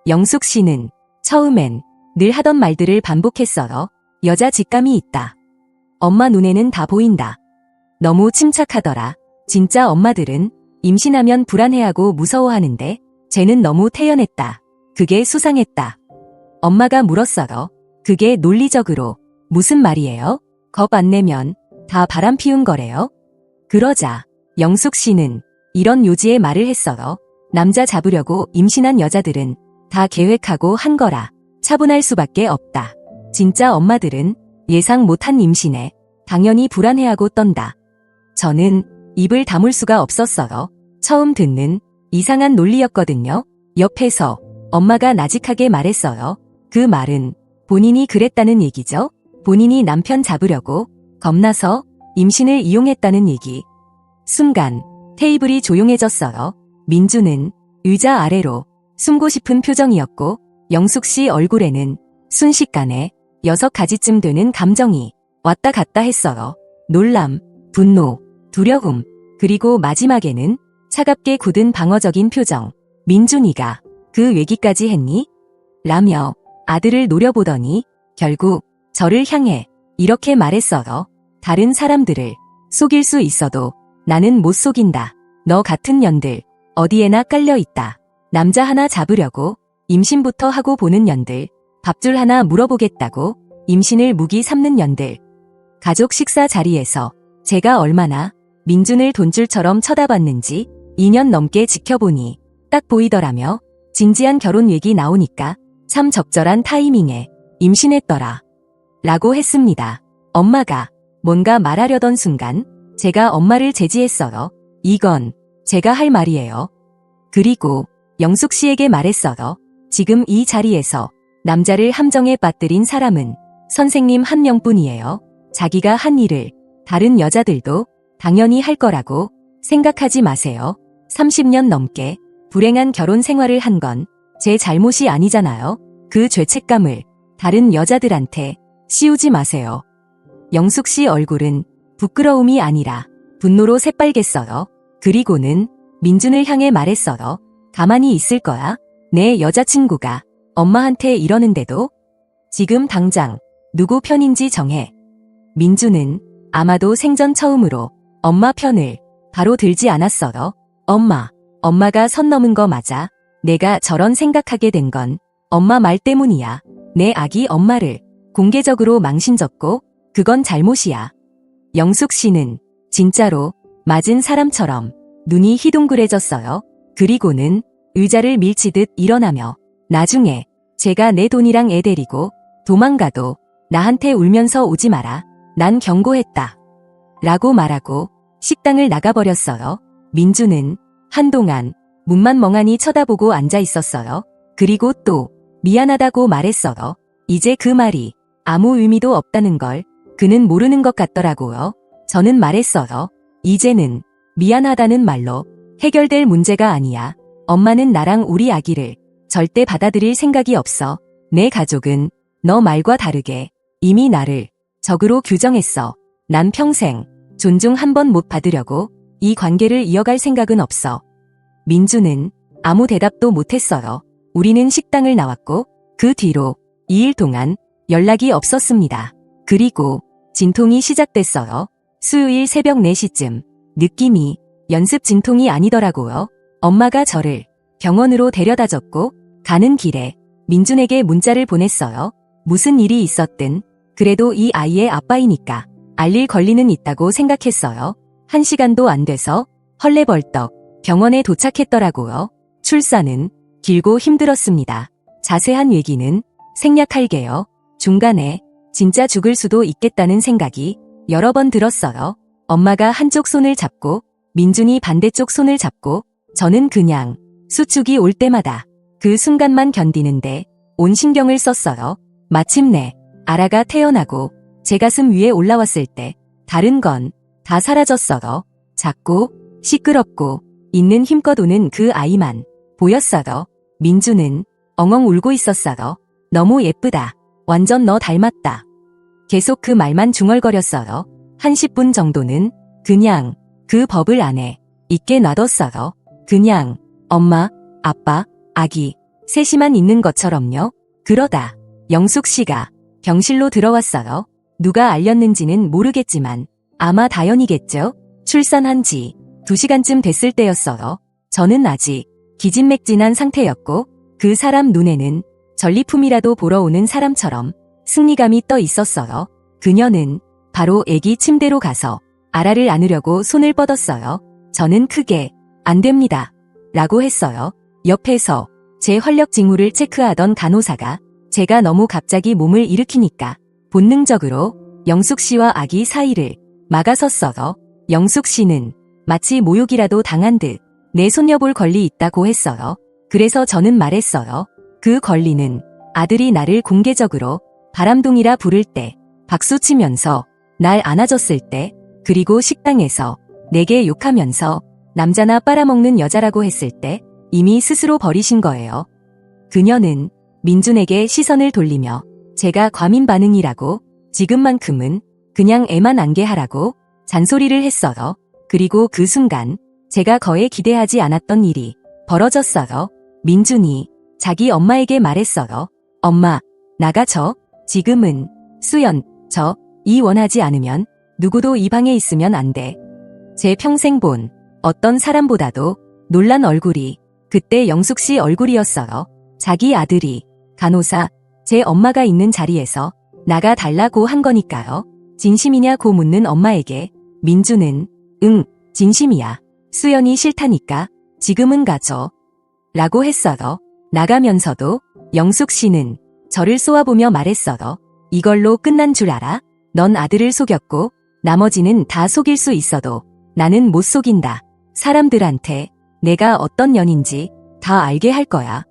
영숙 씨는 처음엔 늘 하던 말들을 반복했어요. 여자 직감이 있다. 엄마 눈에는 다 보인다. 너무 침착하더라. 진짜 엄마들은 임신하면 불안해하고 무서워하는데 쟤는 너무 태연했다. 그게 수상했다. 엄마가 물었어요. 그게 논리적으로 무슨 말이에요? 겁 안 내면 다 바람 피운 거래요? 그러자 영숙 씨는 이런 요지의 말을 했어요. 남자 잡으려고 임신한 여자들은 다 계획하고 한 거라 차분할 수밖에 없다. 진짜 엄마들은 예상 못한 임신에 당연히 불안해하고 떤다. 저는 입을 다물 수가 없었어요. 처음 듣는 이상한 논리였거든요. 옆에서 엄마가 나직하게 말했어요. 그 말은 본인이 그랬다는 얘기죠. 본인이 남편 잡으려고 겁나서 임신을 이용했다는 얘기. 순간 테이블이 조용해졌어요. 민주는 의자 아래로 숨고 싶은 표정이었고 영숙 씨 얼굴에는 순식간에 6가지쯤 되는 감정이 왔다 갔다 했어요. 놀람, 분노, 두려움, 그리고 마지막에는 차갑게 굳은 방어적인 표정. 민준이가 그 얘기까지 했니? 라며 아들을 노려보더니 결국 저를 향해 이렇게 말했어요. 다른 사람들을 속일 수 있어도 나는 못 속인다. 너 같은 년들 어디에나 깔려있다. 남자 하나 잡으려고 임신부터 하고 보는 년들, 밥줄 하나 물어보겠다고 임신을 무기 삼는 년들. 가족 식사 자리에서 제가 얼마나 민준을 돈줄처럼 쳐다봤는지 2년 넘게 지켜보니 딱 보이더라며. 진지한 결혼 얘기 나오니까 참 적절한 타이밍에 임신했더라. 라고 했습니다. 엄마가 뭔가 말하려던 순간 제가 엄마를 제지했어요. 이건 제가 할 말이에요. 그리고 영숙 씨에게 말했어요. 지금 이 자리에서 남자를 함정에 빠뜨린 사람은 선생님 한 명뿐이에요. 자기가 한 일을 다른 여자들도 당연히 할 거라고 생각하지 마세요. 30년 넘게 불행한 결혼 생활을 한 건 제 잘못이 아니잖아요. 그 죄책감을 다른 여자들한테 씌우지 마세요. 영숙 씨 얼굴은 부끄러움이 아니라 분노로 새빨갰어요. 그리고는 민준을 향해 말했어요. 가만히 있을 거야? 내 여자친구가 엄마한테 이러는데도 지금 당장 누구 편인지 정해. 민준은 아마도 생전 처음으로 엄마 편을 바로 들지 않았어요. 엄마가 선 넘은 거 맞아. 내가 저런 생각하게 된 건 엄마 말 때문이야. 내 아기 엄마를 공개적으로 망신졌고 그건 잘못이야. 영숙 씨는 진짜로 맞은 사람처럼 눈이 희둥그레졌어요. 그리고는 의자를 밀치듯 일어나며 나중에 제가 내 돈이랑 애 데리고 도망가도 나한테 울면서 오지 마라. 난 경고했다. 라고 말하고 식당을 나가버렸어요. 민주는 한동안 문만 멍하니 쳐다보고 앉아 있었어요. 그리고 또 미안하다고 말했어요. 이제 그 말이 아무 의미도 없다는 걸 그는 모르는 것 같더라고요. 저는 말했어요. 이제는 미안하다는 말로 해결될 문제가 아니야. 엄마는 나랑 우리 아기를 절대 받아들일 생각이 없어. 내 가족은 너 말과 다르게 이미 나를 적으로 규정했어. 난 평생 존중 한 번 못 받으려고 이 관계를 이어갈 생각은 없어. 민주는 아무 대답도 못했어요. 우리는 식당을 나왔고 그 뒤로 2일 동안 연락이 없었습니다. 그리고 진통이 시작됐어요. 수요일 새벽 4시쯤 느낌이 연습 진통이 아니더라고요. 엄마가 저를 병원으로 데려다줬고 가는 길에 민준에게 문자를 보냈어요. 무슨 일이 있었든 그래도 이 아이의 아빠이니까 알릴 권리는 있다고 생각했어요. 1시간도 안 돼서 헐레벌떡 병원에 도착했더라고요. 출산은 길고 힘들었습니다. 자세한 얘기는 생략할게요. 중간에 진짜 죽을 수도 있겠다는 생각이 여러 번 들었어요. 엄마가 한쪽 손을 잡고 민준이 반대쪽 손을 잡고 저는 그냥 수축이 올 때마다 그 순간만 견디는데 온 신경을 썼어요. 마침내 아라가 태어나고 제 가슴 위에 올라왔을 때 다른 건 다 사라졌어요. 작고 시끄럽고 있는 힘껏 우는 그 아이만 보였어요. 민주는 엉엉 울고 있었어요. 너무 예쁘다. 완전 너 닮았다. 계속 그 말만 중얼거렸어요. 한 10분 정도는 그냥 그 버블 안에 있게 놔뒀어요. 그냥 엄마, 아빠, 아기 셋이만 있는 것처럼요. 그러다 영숙 씨가 병실로 들어왔어요. 누가 알렸는지는 모르겠지만 아마 다연이겠죠. 출산한 지 2시간쯤 됐을 때였어요. 저는 아직 기진맥진한 상태였고 그 사람 눈에는 전리품이라도 보러 오는 사람처럼 승리감이 떠 있었어요. 그녀는 바로 애기 침대로 가서 아라를 안으려고 손을 뻗었어요. 저는 크게 안 됩니다. 라고 했어요. 옆에서 제 활력 징후를 체크하던 간호사가 제가 너무 갑자기 몸을 일으키니까 본능적으로 영숙 씨와 아기 사이를 막아섰어요. 영숙 씨는 마치 모욕이라도 당한 듯 내 손녀볼 권리 있다고 했어요. 그래서 저는 말했어요. 그 권리는 아들이 나를 공개적으로 바람둥이라 부를 때, 박수치면서 날 안아줬을 때, 그리고 식당에서 내게 욕하면서 남자나 빨아먹는 여자라고 했을 때 이미 스스로 버리신 거예요. 그녀는 민준에게 시선을 돌리며 제가 과민 반응이라고 지금만큼은 그냥 애만 안게 하라고 잔소리를 했어요. 그리고 그 순간 제가 거의 기대하지 않았던 일이 벌어졌어요. 민준이 자기 엄마에게 말했어요. 엄마, 나가줘. 지금은 수연, 이 원하지 않으면 누구도 이 방에 있으면 안 돼. 제 평생 본 어떤 사람보다도 놀란 얼굴이 그때 영숙 씨 얼굴이었어요. 자기 아들이 간호사, 제 엄마가 있는 자리에서 나가 달라고 한 거니까요. 진심이냐고 묻는 엄마에게 민주는 응, 진심이야. 수연이 싫다니까 지금은 가줘. 라고 했어요. 나가면서도 영숙 씨는 저를 쏘아보며 말했어요. 이걸로 끝난 줄 알아? 넌 아들을 속였고 나머지는 다 속일 수 있어도 나는 못 속인다. 사람들한테 내가 어떤 년인지 다 알게 할 거야.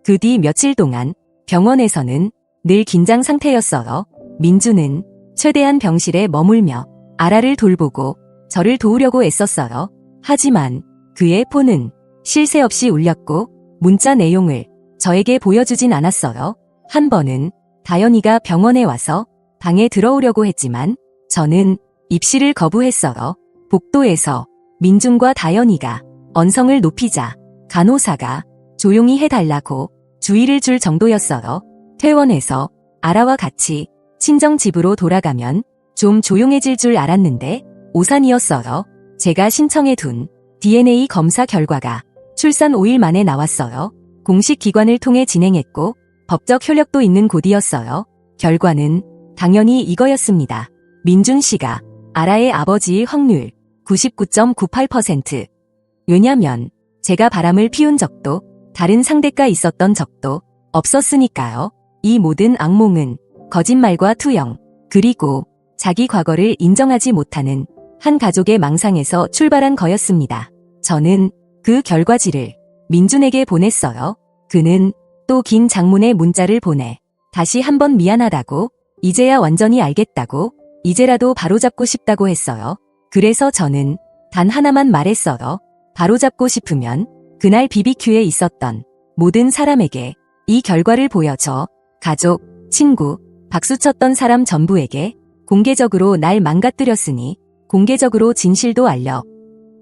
그 뒤 며칠 동안 병원에서는 늘 긴장 상태였어요. 민주는 최대한 병실에 머물며 아라를 돌보고 저를 도우려고 애썼어요. 하지만 그의 폰은 쉴 새 없이 울렸고 문자 내용을 저에게 보여주진 않았어요. 한 번은 다연이가 병원에 와서 방에 들어오려고 했지만 저는 입시를 거부했어요. 복도에서 민준과 다연이가 언성을 높이자 간호사가 조용히 해달라고 주의를 줄 정도였어요. 퇴원해서 아라와 같이 친정 집으로 돌아가면 좀 조용해질 줄 알았는데 오산이었어요. 제가 신청해둔 DNA 검사 결과가 출산 5일 만에 나왔어요. 공식 기관을 통해 진행했고 법적 효력도 있는 곳이었어요. 결과는 당연히 이거였습니다. 민준 씨가 아라의 아버지일 확률 99.98%. 왜냐면 제가 바람을 피운 적도 다른 상대가 있었던 적도 없었으니까요. 이 모든 악몽은 거짓말과 투영, 그리고 자기 과거를 인정하지 못하는 한 가족의 망상에서 출발한 거였습니다. 저는 그 결과지를 민준에게 보냈어요. 그는 또 긴 장문의 문자를 보내 다시 한번 미안하다고, 이제야 완전히 알겠다고, 이제라도 바로잡고 싶다고 했어요. 그래서 저는 단 하나만 말했어요. 바로잡고 싶으면 그날 BBQ에 있었던 모든 사람에게 이 결과를 보여줘. 가족, 친구, 박수쳤던 사람 전부에게 공개적으로 날 망가뜨렸으니 공개적으로 진실도 알려.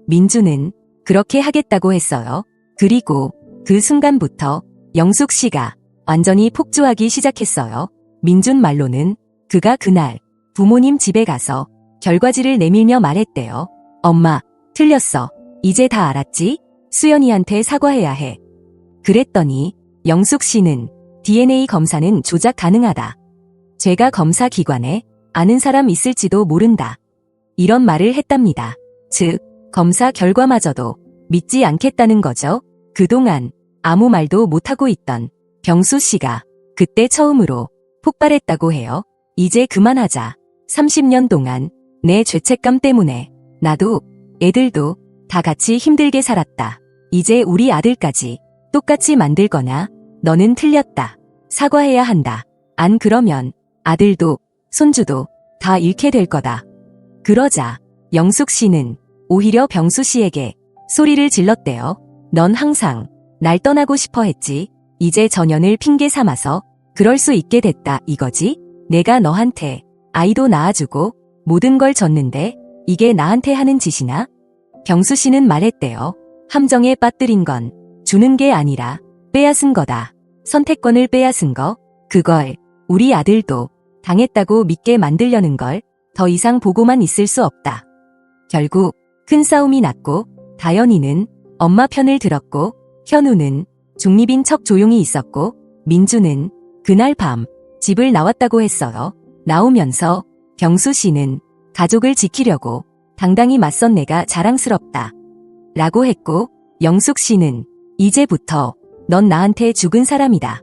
민준은 그렇게 하겠다고 했어요. 그리고 그 순간부터 영숙 씨가 완전히 폭주하기 시작했어요. 민준 말로는 그가 그날 부모님 집에 가서 결과지를 내밀며 말했대요. 엄마, 틀렸어. 이제 다 알았지? 수연이한테 사과해야 해. 그랬더니 영숙 씨는 DNA 검사는 조작 가능하다. 제가 검사 기관에 아는 사람 있을지도 모른다. 이런 말을 했답니다. 즉, 검사 결과마저도 믿지 않겠다는 거죠. 그동안 아무 말도 못하고 있던 병수 씨가 그때 처음으로 폭발했다고 해요. 이제 그만하자. 30년 동안 내 죄책감 때문에 나도 애들도 다 같이 힘들게 살았다. 이제 우리 아들까지 똑같이 만들거나 너는 틀렸다. 사과해야 한다. 안 그러면 아들도 손주도 다 잃게 될 거다. 그러자 영숙 씨는 오히려 병수 씨에게 소리를 질렀대요. 넌 항상 날 떠나고 싶어 했지. 이제 전연을 핑계 삼아서 그럴 수 있게 됐다 이거지? 내가 너한테 아이도 낳아주고 모든 걸 줬는데 이게 나한테 하는 짓이나? 병수 씨는 말했대요. 함정에 빠뜨린 건 주는 게 아니라 빼앗은 거다. 선택권을 빼앗은 거, 그걸 우리 아들도 당했다고 믿게 만들려는 걸 더 이상 보고만 있을 수 없다. 결국 큰 싸움이 났고 다연이는 엄마 편을 들었고 현우는 중립인 척 조용히 있었고 민주는 그날 밤 집을 나왔다고 했어요. 나오면서 병수 씨는 가족을 지키려고 당당히 맞선 내가 자랑스럽다. 라고 했고 영숙 씨는 이제부터 넌 나한테 죽은 사람이다.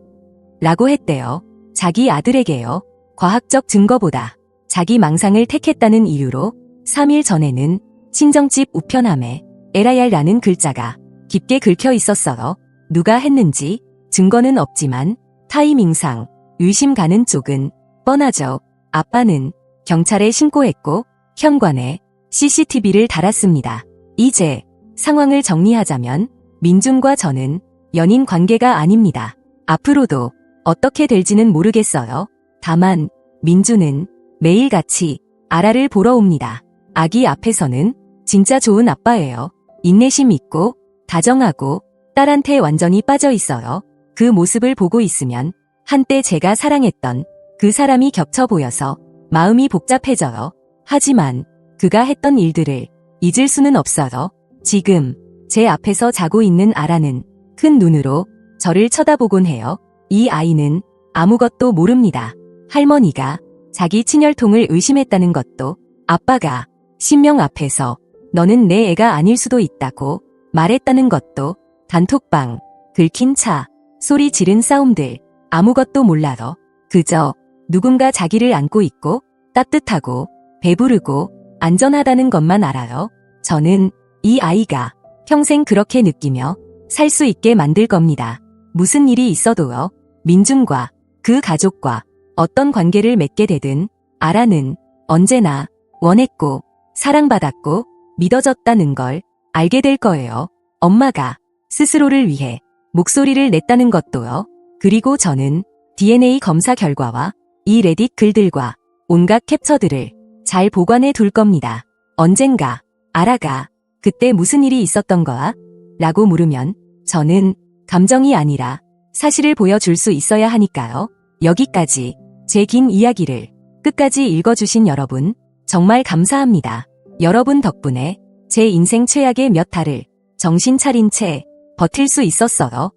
라고 했대요. 자기 아들에게요. 과학적 증거보다 자기 망상을 택했다는 이유로 3일 전에는 친정집 우편함에 LIR라는 글자가 깊게 긁혀 있었어요. 누가 했는지 증거는 없지만 타이밍상 의심 가는 쪽은 뻔하죠. 아빠는 경찰에 신고했고 현관에 CCTV를 달았습니다. 이제 상황을 정리하자면 민준과 저는 연인 관계가 아닙니다. 앞으로도 어떻게 될지는 모르겠어요. 다만 민준은 매일같이 아라를 보러 옵니다. 아기 앞에서는 진짜 좋은 아빠예요. 인내심 있고 다정하고 딸한테 완전히 빠져 있어요. 그 모습을 보고 있으면 한때 제가 사랑했던 그 사람이 겹쳐 보여서 마음이 복잡해져요. 하지만 그가 했던 일들을 잊을 수는 없어요. 지금 제 앞에서 자고 있는 아라는 큰 눈으로 저를 쳐다보곤 해요. 이 아이는 아무것도 모릅니다. 할머니가 자기 친혈통을 의심했다는 것도 아빠가 신명 앞에서 너는 내 애가 아닐 수도 있다고 말했다는 것도 단톡방, 긁힌 차, 소리 지른 싸움들 아무것도 몰라요. 그저 누군가 자기를 안고 있고 따뜻하고 배부르고 안전하다는 것만 알아요. 저는 이 아이가 평생 그렇게 느끼며 살 수 있게 만들 겁니다. 무슨 일이 있어도요. 민준과 그 가족과 어떤 관계를 맺게 되든 아라는 언제나 원했고 사랑받았고 믿어졌다는 걸 알게 될 거예요. 엄마가 스스로를 위해 목소리를 냈다는 것도요. 그리고 저는 DNA 검사 결과와 이 레딧 글들과 온갖 캡처들을 잘 보관해 둘 겁니다. 언젠가 아라가 그때 무슨 일이 있었던 거야? 라고 물으면 저는 감정이 아니라 사실을 보여줄 수 있어야 하니까요. 여기까지 제 긴 이야기를 끝까지 읽어주신 여러분 정말 감사합니다. 여러분 덕분에 제 인생 최악의 몇 달을 정신 차린 채 버틸 수 있었어요.